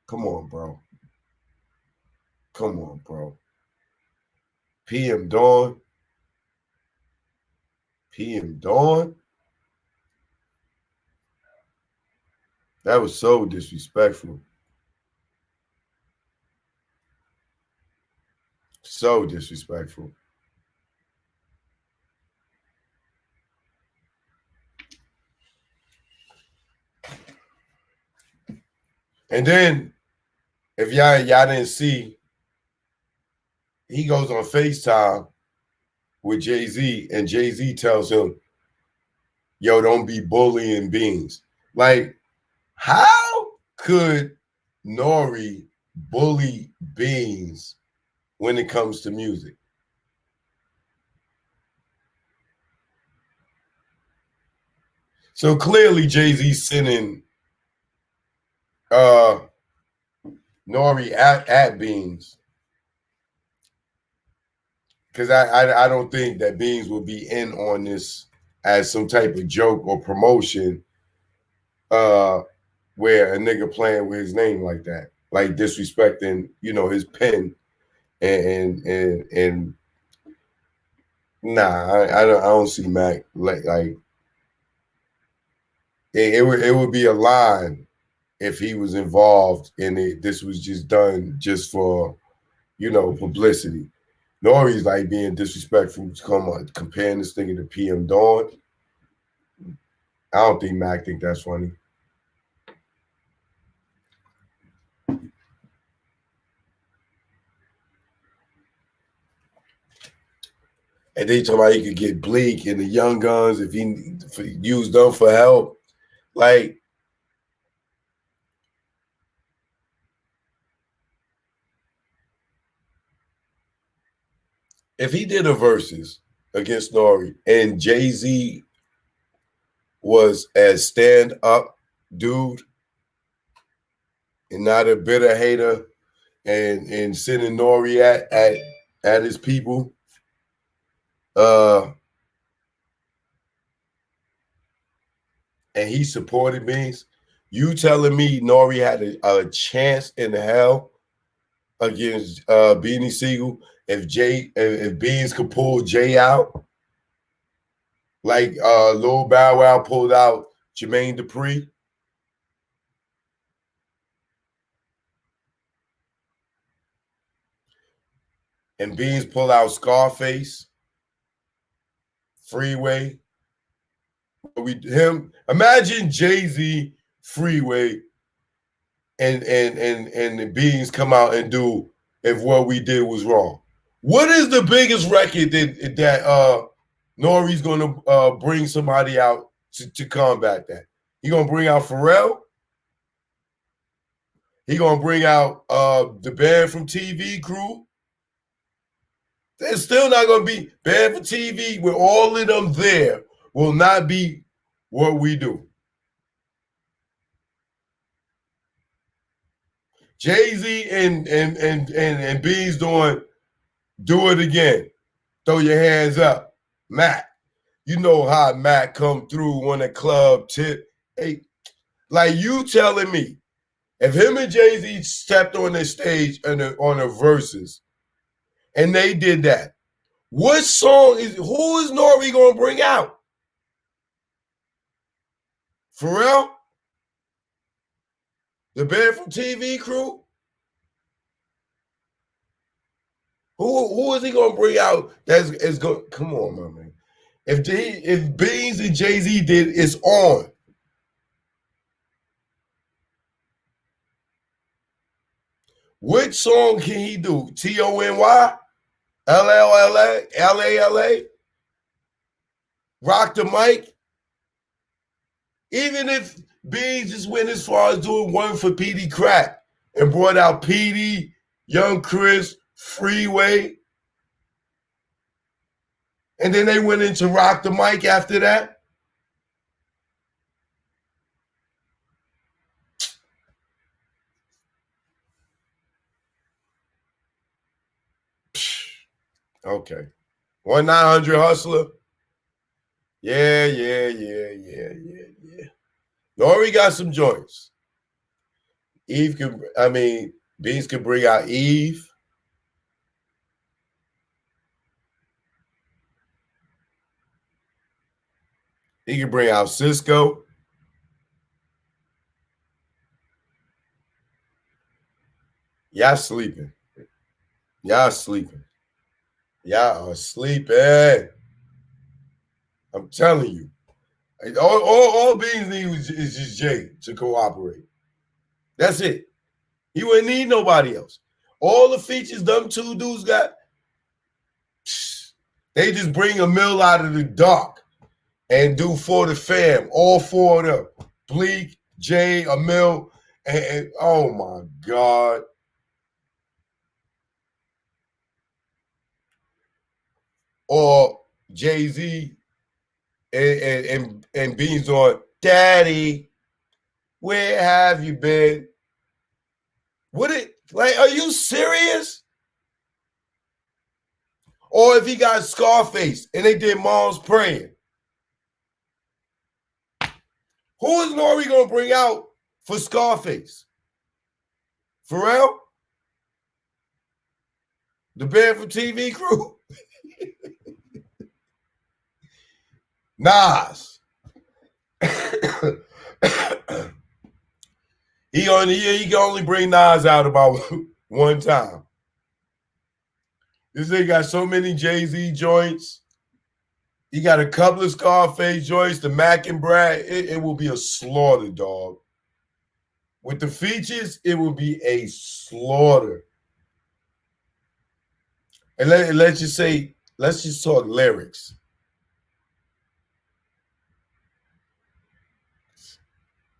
come on, bro. Come on, bro. PM Dawn. PM Dawn. That was so disrespectful. So disrespectful. And then, if y'all didn't see, he goes on FaceTime with Jay-Z, and Jay-Z tells him, yo, don't be bullying Beans. Like, how could Nore bully Beans when it comes to music? So clearly Jay-Z sending Nore at Beans. Because I don't think that Beans will be in on this as some type of joke or promotion where a nigga playing with his name like that, like disrespecting, his pen and nah, I don't see Mac like it would be a line if he was involved in it. This was just done just for publicity. Nore's like being disrespectful, comparing this thing to PM Dawn. I don't think Mac think that's funny. And they talking about he could get Bleak and the Young Guns if he used them for help. Like, if he did a versus against Nore and Jay-Z was a stand-up dude and not a bitter hater and sending Nore at his people, and he supported Beans, you telling me Nore had a chance in hell against Beanie Sigel if Beans could pull Jay out like Lil Bow Wow pulled out Jermaine Dupri? And Beans pull out Scarface, Freeway. Imagine Jay-Z, Freeway, and the Beans come out and do If What We Did Was Wrong. What is the biggest record that Nore's going to bring somebody out to combat that. He going to bring out Pharrell. He going to bring out the band from TV crew. There's still not going to be band for TV with all of them there will not be what we do. Jay-Z and B's doing Do It Again. Throw your hands up. Mac. You know how Mac come through when a club tip. Hey, like you telling me, if him and Jay-Z stepped on the stage on the verses, and they did that, who is Nore gonna bring out? Pharrell? The band from TV crew? Who is he gonna bring out that's going? Come on, my man. If Beans and Jay-Z did, it's on. Which song can he do? Tony? LALA? Rock the mic? Even if Beans just went as far as doing one for PD Crack and brought out PD, Young Chris, Freeway, and then they went into Rock the Mic after that. Okay. 1-900 Hustler. Yeah. Nore got some joints. Beans could bring out Eve. He could bring out Cisco. Y'all sleeping. Y'all are sleeping. I'm telling you. All Beans need is just Jay to cooperate. That's it. He wouldn't need nobody else. All the features them two dudes got, they just bring a mill out of the dark and do For the Fam. All four of them. Bleak, Jay, Emil, and oh my God. Or Jay-Z and Beans on, Daddy, where have you been? Are you serious? Or if he got Scarface and they did Mom's Praying. Who is Nore going to bring out for Scarface? Pharrell? The band from TV crew? Nas. He can only bring Nas out about one time. This nigga got so many Jay-Z joints. He got a couple of Scarface joints, the Mac and Brad. It will be a slaughter, dog. With the features, it will be a slaughter. And let's just talk lyrics.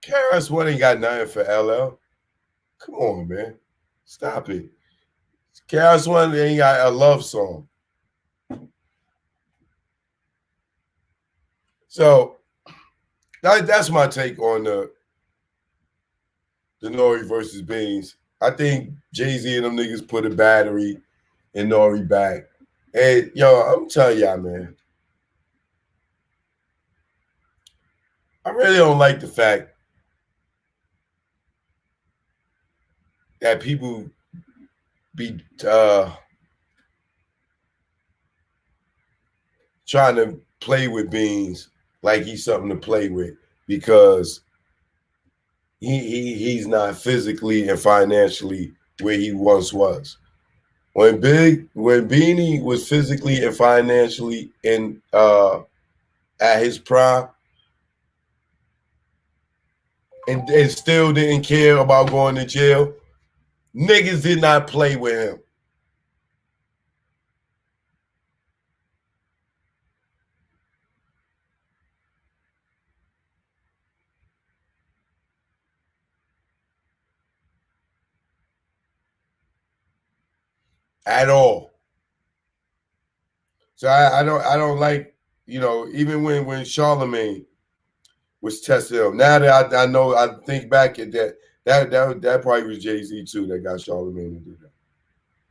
KRS-One ain't got nothing for LL. Come on, man. Stop it. KRS-One ain't got a love song. So that's my take on the Nore versus Beans. I think Jay-Z and them niggas put a battery in Nore back. And I'm telling y'all, man, I really don't like the fact that people be trying to play with Beans like he's something to play with, because he's not physically and financially where he once was. When Beanie was physically and financially at his prime and still didn't care about going to jail, niggas did not play with him. at all. So I don't like, you know, even when Charlemagne was testing him. Now that I know, I think back at that probably was Jay-Z too that got Charlemagne to do that.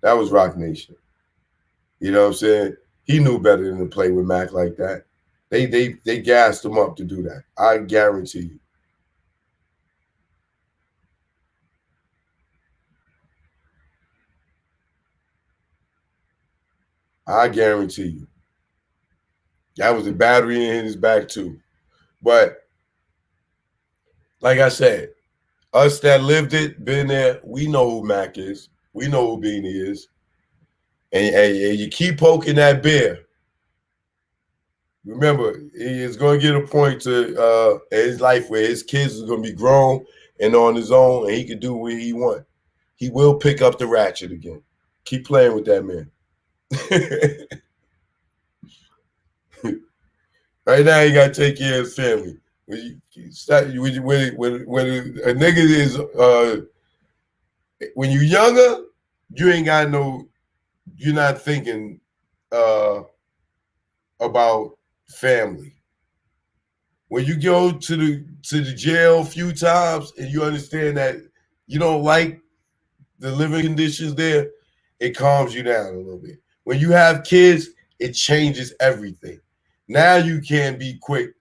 That was Rock Nation. You know what I'm saying? He knew better than to play with Mac like that. They gassed him up to do that. I guarantee you. I guarantee you. That was a battery in his back too. But like I said, us that lived it, been there, we know who Mac is. We know who Beanie is. And you keep poking that bear. Remember, he is going to get a point to in his life where his kids are going to be grown and on his own, and he can do what he wants. He will pick up the ratchet again. Keep playing with that man. Right now, you got to take care of his family. When a nigga is when you're younger, you ain't got no. You're not thinking about family. When you go to the jail a few times and you understand that you don't like the living conditions there, it calms you down a little bit. When you have kids, it changes everything. Now you can be quick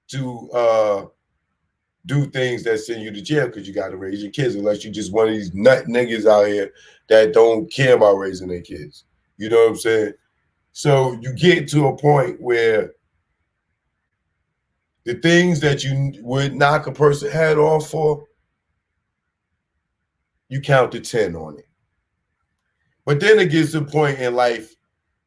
to do things that send you to jail because you got to raise your kids, unless you just one of these nut niggas out here that don't care about raising their kids. You know what I'm saying? So you get to a point where the things that you would knock a person head off for, you count to 10 on it. But then it gets to a point in life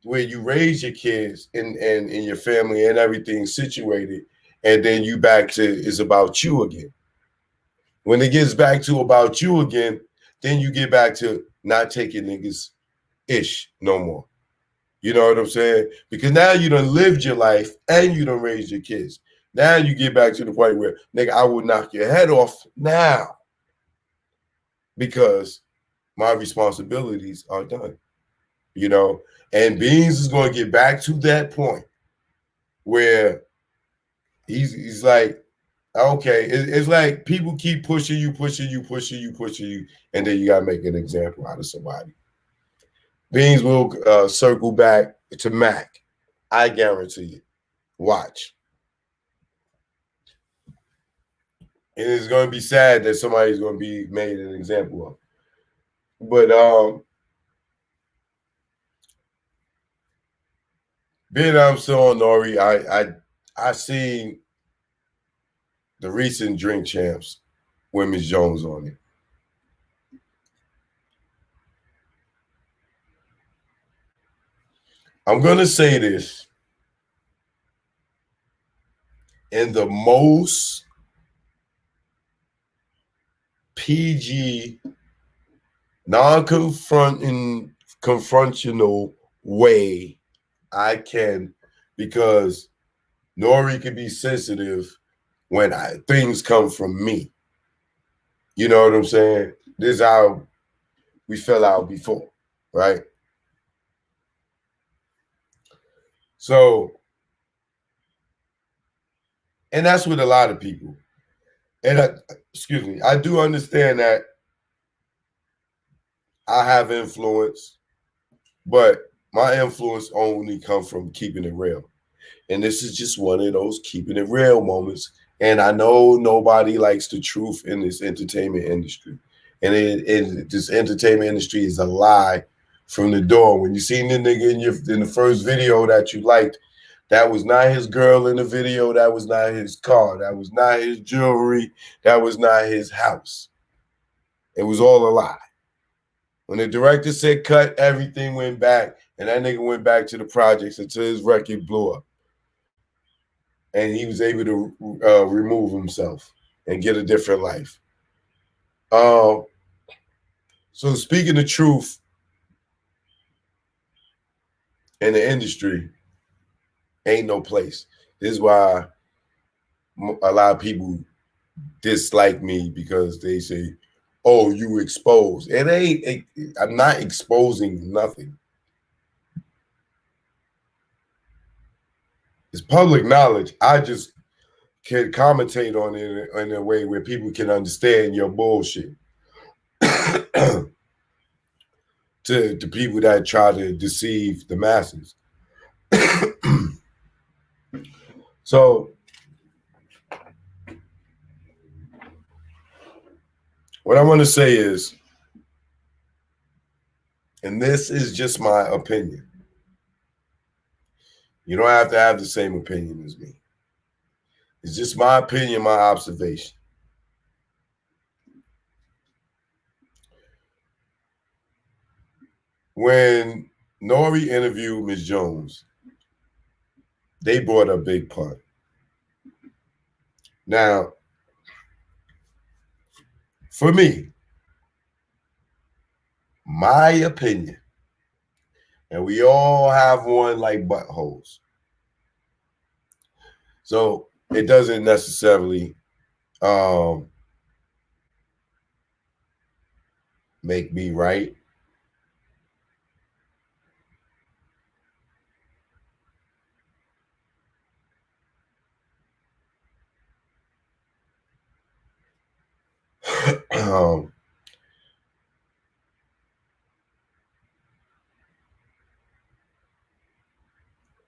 where you raise your kids and your family and everything situated, and then you back to it's about you again. When it gets back to about you again, then you get back to not taking niggas ish no more. You know what I'm saying? Because now you done lived your life and you done raised your kids. Now you get back to the point where, nigga, I will knock your head off now because my responsibilities are done. You know, and Beans is going to get back to that point where he's like, okay, it's like people keep pushing you, and then you got to make an example out of somebody. Beans will circle back to Mac. I guarantee you. Watch. And it's going to be sad that somebody's going to be made an example of. But being I'm still on Nore, I seen the recent Drink Champs with Miss Jones on it. I'm gonna say this in the most PG, confrontational way I can, because Nore can be sensitive when things come from me. You know what I'm saying? This is how we fell out before, right? So, and that's with a lot of people. And excuse me, I do understand that I have influence, but my influence only comes from keeping it real. And this is just one of those keeping it real moments. And I know nobody likes the truth in this entertainment industry. And this entertainment industry is a lie from the door. When you seen the nigga in the first video that you liked, that was not his girl in the video. That was not his car. That was not his jewelry. That was not his house. It was all a lie. When the director said cut, everything went back. And that nigga went back to the projects until his record blew up. And he was able to remove himself and get a different life. So speaking the truth in the industry ain't no place. This is why a lot of people dislike me, because they say, oh, you exposed. It ain't, I'm not exposing nothing. It's public knowledge. I just can commentate on it in a way where people can understand your bullshit. to people that try to deceive the masses. So what I want to say is, and this is just my opinion. You don't have to have the same opinion as me. It's just my opinion, my observation. When Nore interviewed Ms. Jones, they brought up Big Pun. Now, for me, my opinion, and we all have one like buttholes. So it doesn't necessarily make me right.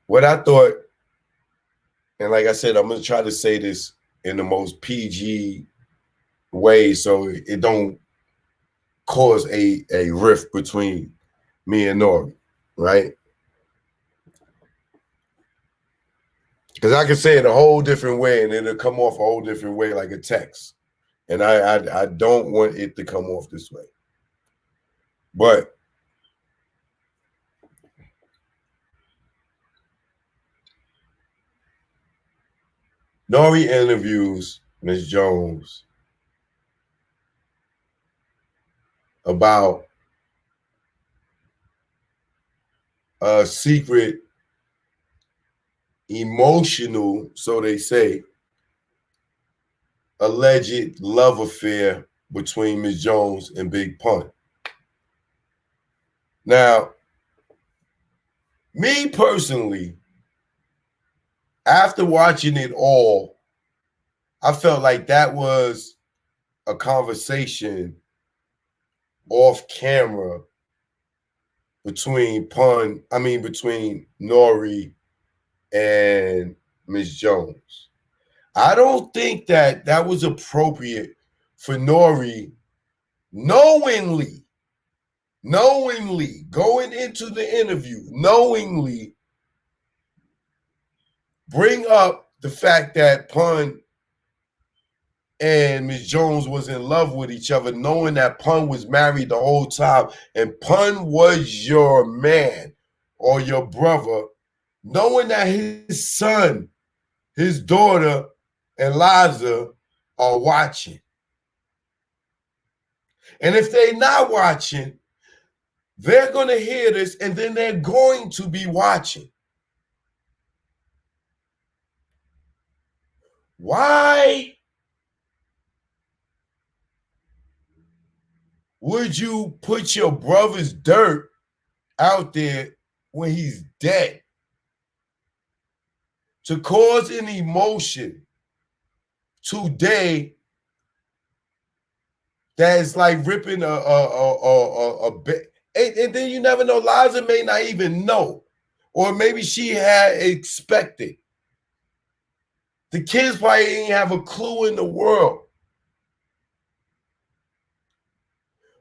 What I thought, and like I said, I'm gonna try to say this in the most PG way so it don't cause a rift between me and Nore, right? Because I can say it a whole different way and it'll come off a whole different way like a text. And I don't want it to come off this way. But Nore interviews Ms. Jones about a secret, emotional, so they say, alleged love affair between Ms. Jones and Big Pun. Now, me personally, after watching it all, I felt like that was a conversation off camera between Nore and Ms. Jones. I don't think that was appropriate for Nore knowingly going into the interview, knowingly bring up the fact that Pun and Ms. Jones was in love with each other, knowing that Pun was married the whole time and Pun was your man or your brother, knowing that his son, his daughter, and Liza are watching. And if they're not watching, they're going to hear this and then they're going to be watching. Why would you put your brother's dirt out there when he's dead? To cause an emotion today that's like ripping a bit. And then you never know. Liza may not even know. Or maybe she had expected. The kids probably didn't have a clue in the world.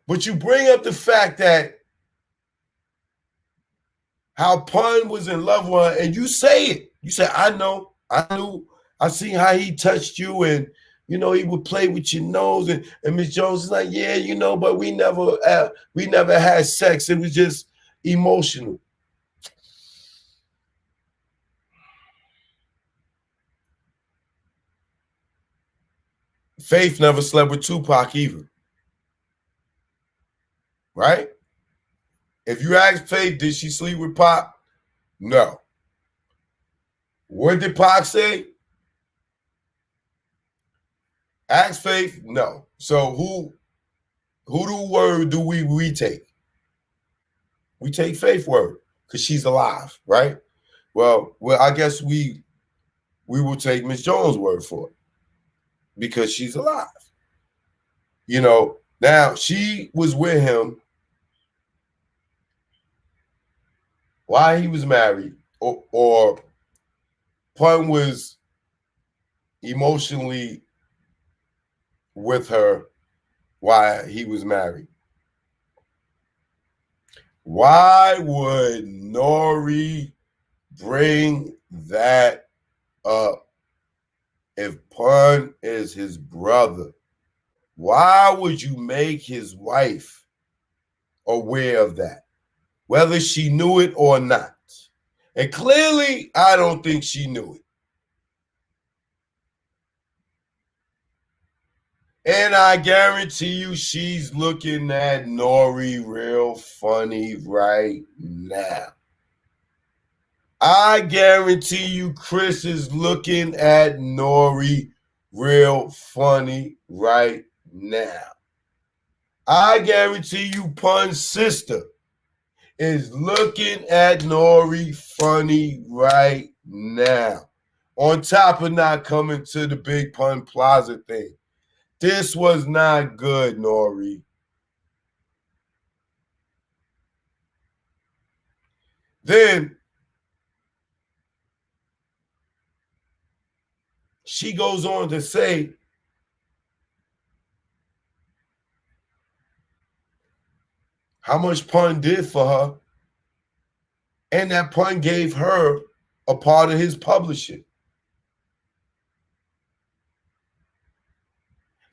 But you bring up the fact that how Pun was in love with her, and you say it. You say, I know, I knew, I see how he touched you, and you know, he would play with your nose, and Miss Jones is like, yeah, you know, but we never had sex. It was just emotional. Faith never slept with Tupac either. Right? If you ask Faith, did she sleep with Pac? No. What did Pac say? Ask Faith? No. So who who word do we take? We take Faith word because she's alive, right? Well, I guess we will take Miss Jones' word for it because she's alive. You know, now she was with him while he was married, or Pun was emotionally with her while he was married. Why would Nore bring that up if Pun is his brother? Why would you make his wife aware of that, whether she knew it or not? And clearly, I don't think she knew it. And I guarantee you she's looking at Nore real funny right now. I guarantee you Chris is looking at Nore real funny right now. I guarantee you Pun's sister is looking at Nore funny right now. On top of not coming to the Big Pun Plaza thing. This was not good, Nore. Then she goes on to say how much Pun did for her, and that Pun gave her a part of his publishing.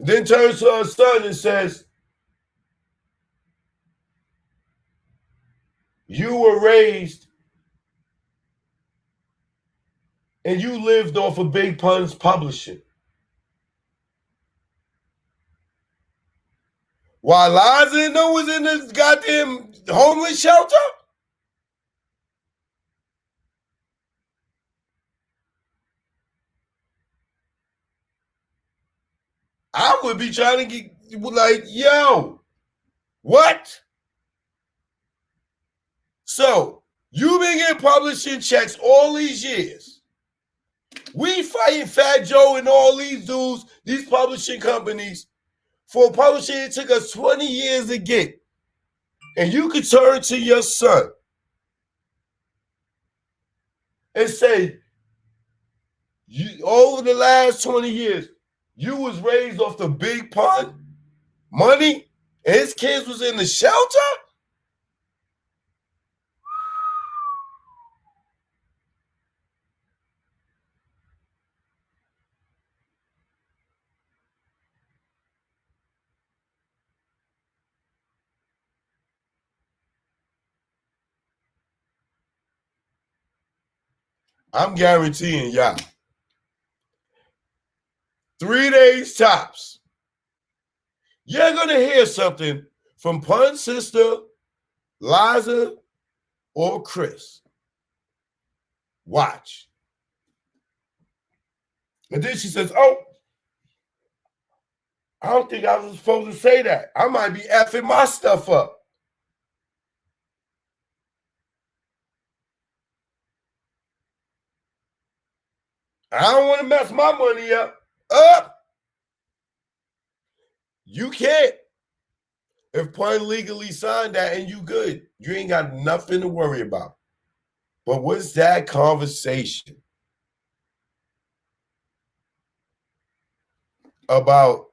Then turns to her son and says, you were raised and you lived off of Big Pun's publishing. While Liza was in this goddamn homeless shelter? I would be trying to get like, yo, what? So you've been getting publishing checks all these years. We fighting Fat Joe and all these dudes, these publishing companies, for publishing it took us 20 years to get. And you could turn to your son and say, over the last 20 years, you was raised off the Big Pun money, and his kids was in the shelter? I'm guaranteeing y'all, 3 days tops, you're going to hear something from Pun's sister, Liza, or Chris. Watch. And then she says, oh, I don't think I was supposed to say that. I might be effing my stuff up. I don't want to mess my money up. You can't. If Pun legally signed that and you good, you ain't got nothing to worry about. But what's that conversation about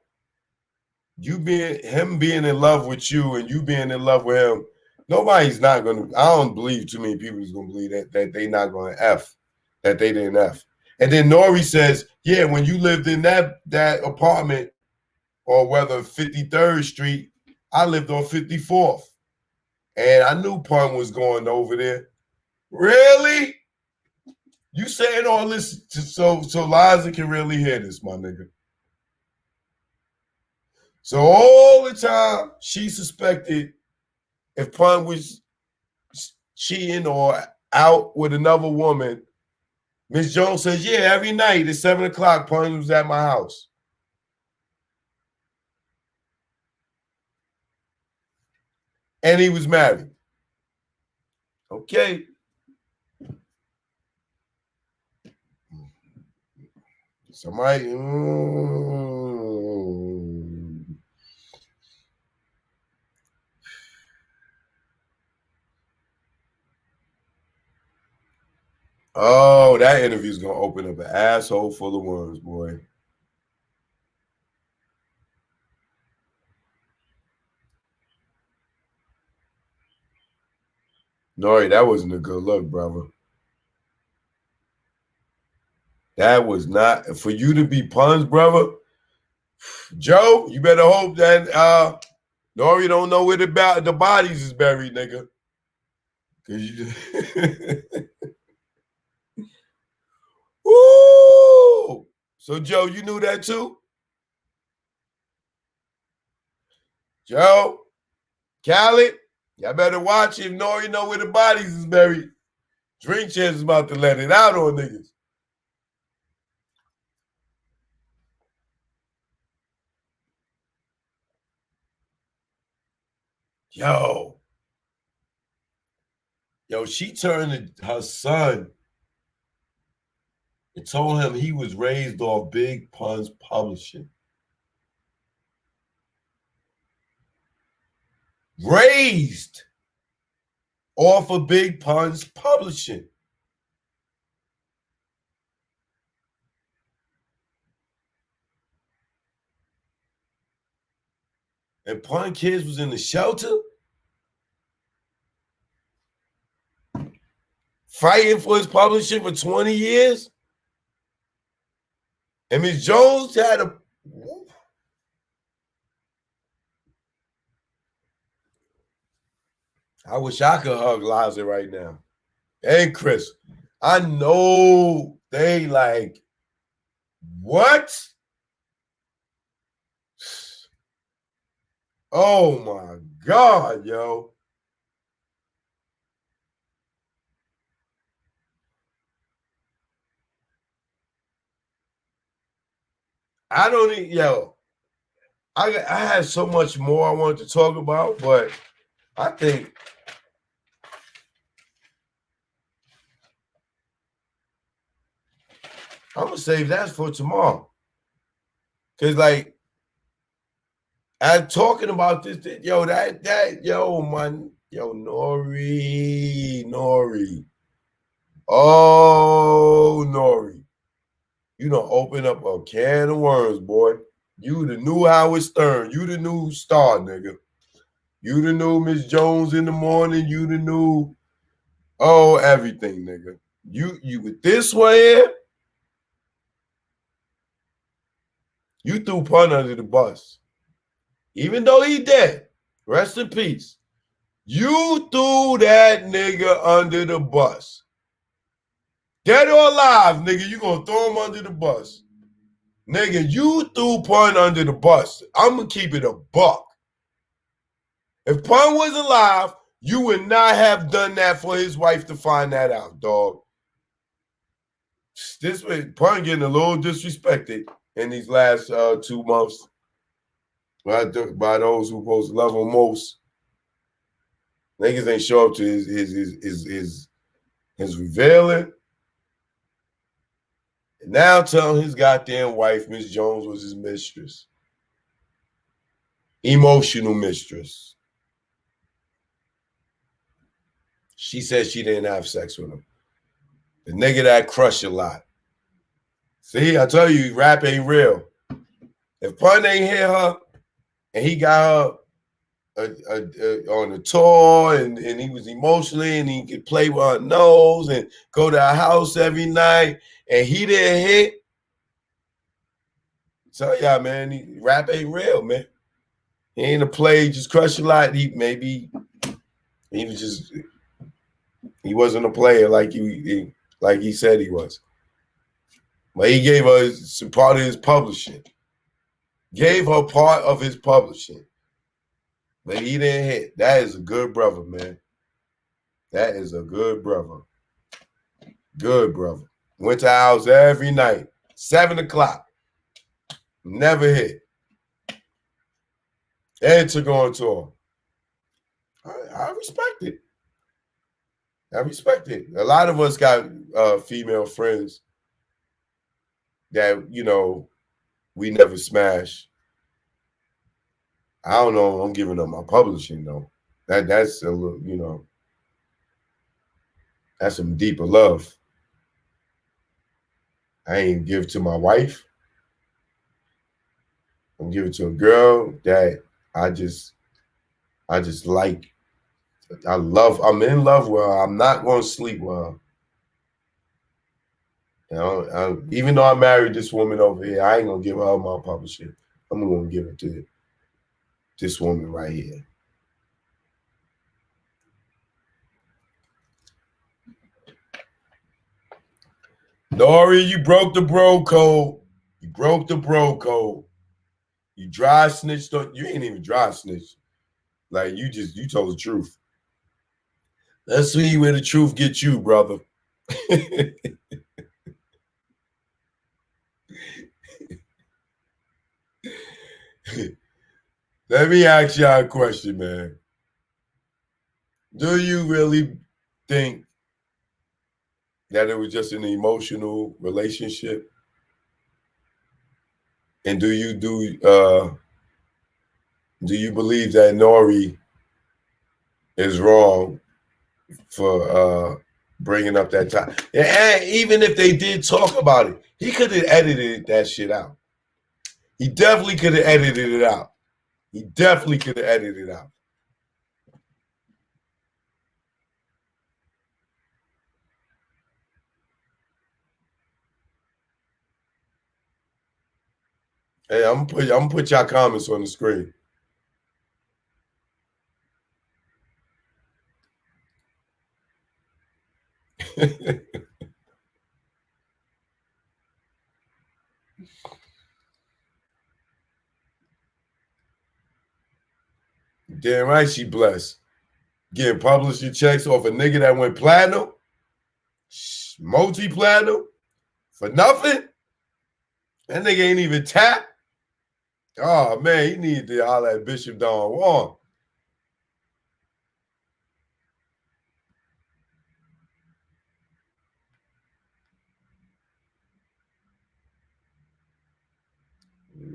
him being in love with you and you being in love with him? Nobody's not gonna. I don't believe too many people is gonna believe that they not gonna F, that they didn't F. And then Nore says, yeah, when you lived in that apartment, or whether 53rd Street, I lived on 54th. And I knew Pun was going over there. Really? You saying all this so Liza can really hear this, my nigga. So all the time she suspected if Pun was cheating or out with another woman, Miss Jones says, yeah, every night at 7 o'clock, Pun was at my house. And he was married. Okay. Somebody. Oh, that interview's gonna open up an asshole full of worms, boy. Nore, that wasn't a good look, brother. That was not for you to be puns, brother. Joe, you better hope that Nore don't know where the bodies is buried, nigga. Cause you Woo! So Joe, you knew that too? Joe, Khaled, y'all better watch if Nore know where the bodies is buried. Drink Champs is about to let it out on niggas. Yo, she turned to her son and told him he was raised off Big Pun's publishing. Raised off of Big Pun's publishing. And Pun Kids was in the shelter fighting for his publishing for 20 years. And Ms. Jones had a... I wish I could hug Liza right now. Hey, Chris, I know they like, what? Oh, my God, yo. I don't even, I had so much more I wanted to talk about, but I think I'm gonna save that for tomorrow. Cause like I'm talking about this, Nore. Oh, Nore. You done open up a can of worms, boy. You the new Howard Stern. You the new star, nigga. You the new Miss Jones in the morning. You the new, everything, nigga. You with this one here, you threw Pun under the bus. Even though he dead, rest in peace. You threw that nigga under the bus. Dead or alive, nigga, you gonna throw him under the bus. Nigga, you threw Pun under the bus. I'm gonna keep it a buck. If Pun was alive, you would not have done that for his wife to find that out, dog. This way, Pun getting a little disrespected in these last 2 months by those who supposed to love him most. Niggas ain't show up to his revealing. And now telling his goddamn wife, Miss Jones, was his mistress. Emotional mistress. She said she didn't have sex with him. The nigga that crushed a lot. See, I tell you, rap ain't real. If Pun ain't hit her and he got her on the tour and he was emotionally and he could play with her nose and go to her house every night and he didn't hit, tell y'all, man, rap ain't real, man. He ain't a play, just crush a lot. He wasn't a player like he said he was. But he gave her part of his publishing. Gave her part of his publishing. But he didn't hit. That is a good brother, man. That is a good brother. Good brother. Went to the house every night. 7 o'clock. Never hit. And took on tour. I respect it. I respect it. A lot of us got female friends that, you know, we never smash. I don't know. I'm giving up my publishing though. That's a little, you know, that's some deeper love. I ain't give it to my wife. I'm giving it to a girl that I just like. I'm in love with her. I'm not gonna sleep with her. You know, even though I married this woman over here, I ain't gonna give her my publishing. I'm gonna give it to this woman right here. Nore, you broke the bro code. You broke the bro code. You dry snitched on. You ain't even dry snitched. Like you told the truth. Let's see where the truth gets you, brother. Let me ask y'all a question, man. Do you really think that it was just an emotional relationship? And do you believe that Nore is wrong for bringing up that time? And even if they did talk about it, he could have edited that shit out. He definitely could have edited it out. He definitely could have edited it out. Hey, I'm gonna put y'all comments on the screen. Damn right she blessed. Getting publishing checks off a nigga that went platinum, multi-platinum, for nothing. That nigga ain't even tapped. Oh man, he need to holler at Bishop Don Juan.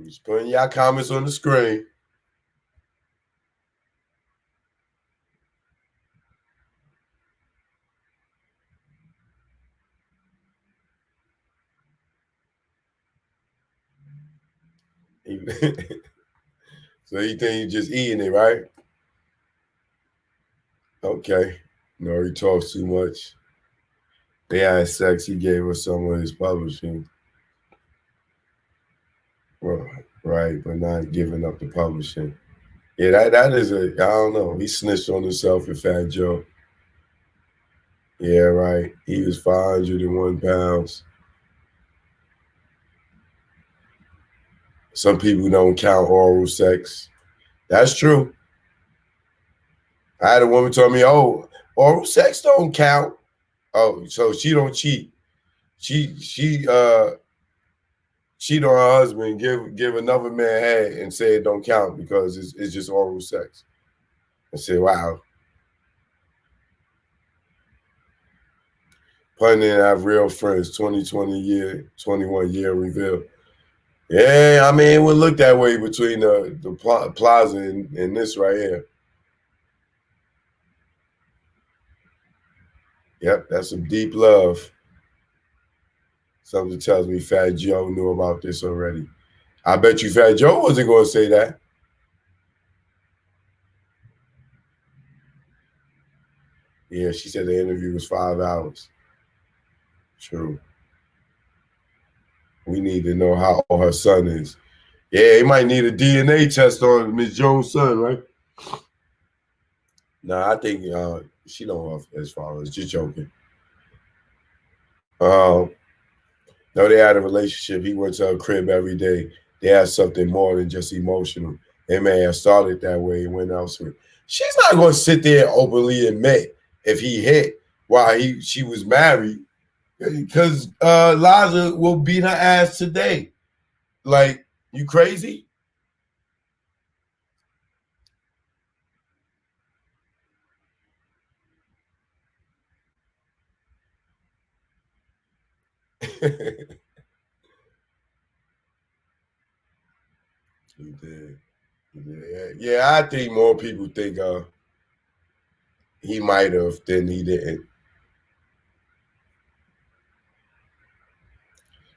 Just putting y'all comments on the screen. So you think you just eating it, right? Okay. No, he talks too much. They had sex. He gave her some of his publishing. Well, right, but not giving up the publishing. Yeah, that is I don't know. He snitched on himself and Fat Joe. Yeah, right. He was 501 pounds. Some people don't count oral sex. That's true. I had a woman tell me, "Oh, oral sex don't count." Oh, so she don't cheat. She cheat on her husband, give another man head, and say it don't count because it's just oral sex. I said, "Wow." Putting in have real friends. 21 year reveal. Yeah, I mean, it would look that way between the plaza and this right here. Yep, that's some deep love. Something tells me Fat Joe knew about this already. I bet you Fat Joe wasn't going to say that. Yeah, she said the interview was 5 hours. True. We need to know how old her son is. Yeah, he might need a DNA test on Miss Jones' son, right? Nah, I think she don't know as far as just joking. No, they had a relationship. He went to her crib every day. They had something more than just emotional. They may have started that way and went elsewhere. She's not going to sit there and openly admit if he hit while she was married, because Liza will beat her ass today. Like, you crazy? He did. He did. Yeah, I think more people think he might have than he didn't.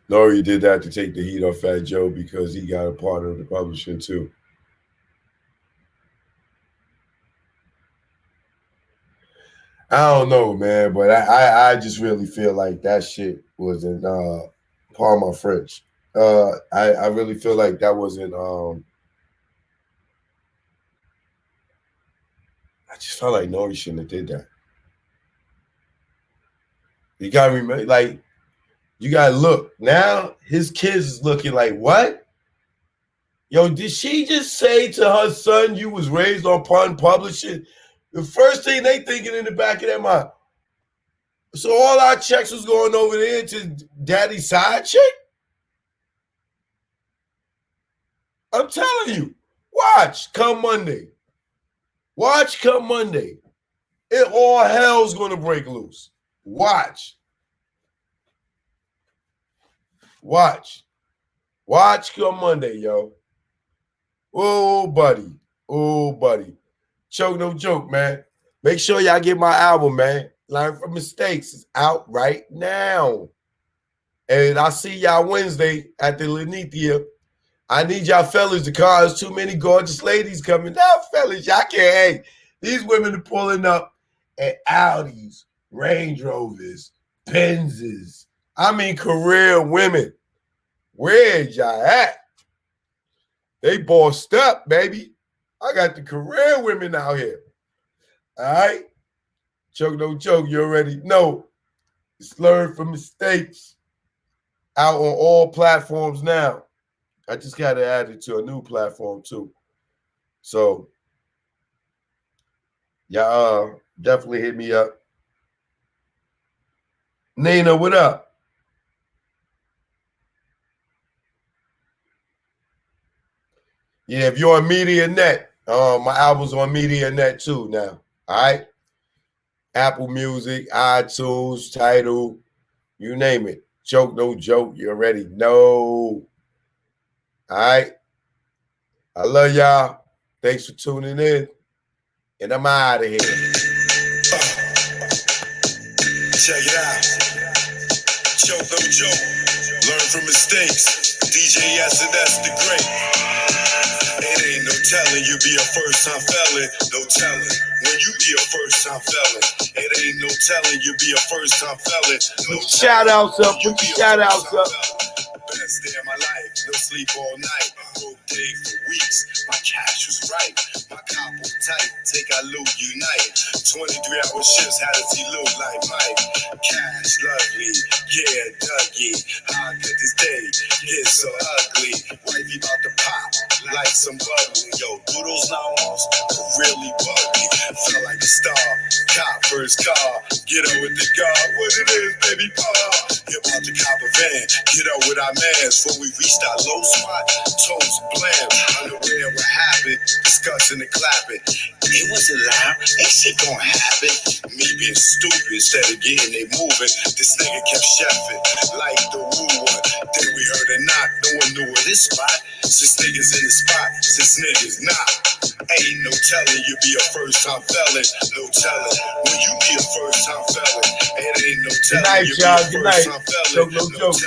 Nore did that to take the heat off Fat Joe because he got a part of the publishing too. I don't know, man, but I just really feel like that shit wasn't pardon my French. I really feel like that wasn't I just felt like Nore shouldn't have did that. You gotta remember, like, you gotta look. Now his kids is looking like, what? Yo, did she just say to her son you was raised on pun publishing? The first thing they thinking in the back of their mind. So all our checks was going over there to daddy's side chick? I'm telling you. Watch come Monday. Watch come Monday. It all hell's gonna break loose. Watch. Watch. Watch come Monday, yo. Oh, buddy. Oh, buddy. Choke, no joke, man. Make sure y'all get my album, man. Learn from Mistakes. It's out right now. And I'll see y'all Wednesday at the Lenithia. I need y'all fellas to call. There's too many gorgeous ladies coming down, fellas. Y'all can't hang. These women are pulling up at Audis, Range Rovers, Benzes. I mean, career women. Where y'all at? They bossed up, baby. I got the career women out here. All right? Choke, no joke. You already know. It's Learn from Mistakes. Out on all platforms now. I just got to add it to a new platform, too. So, y'all definitely hit me up. Nina, what up? Yeah, if you're on MediaNet, my album's on MediaNet too now. All right? Apple Music, iTunes, Tidal, you name it. Choke, no joke. You already know. All right? I love y'all. Thanks for tuning in. And I'm out of here. Check it out. Choke, no joke. Learn from mistakes. DJ S&S the Great. It ain't no telling you be a first-time felon. No telling. When you be a first-time felon. It ain't no telling you be a first-time felon. No shout outs up. Put your shout outs up. Best day of my life. No sleep all night. Broke day for weeks. My cash was right. My cop was tight. Take our loot unite. 23-hour shifts had to see loot like Mike. Cash lovely. Yeah, Dougie. How could this day get so ugly? Wifey about to pop like some bubbly. Yo, do those laws really bug me. Felt like a star. Cop first car. Get up with the guard. What it is, baby, paw. You're about to cop a van. Get up with our mans. Before we reached our low spot, toes blam. Unaware what happened. Discussing and clapping. It wasn't loud. Ain't shit gonna happen. Me being stupid instead of getting it moving. This nigga kept chefing like the woo one. Then we heard a knock. No one knew where this spot. Since niggas in the spot, since niggas not. Ain't no telling you be a first-time felon. No telling. When you be a first-time felon, it ain't no telling you be a first-time felon. No joke.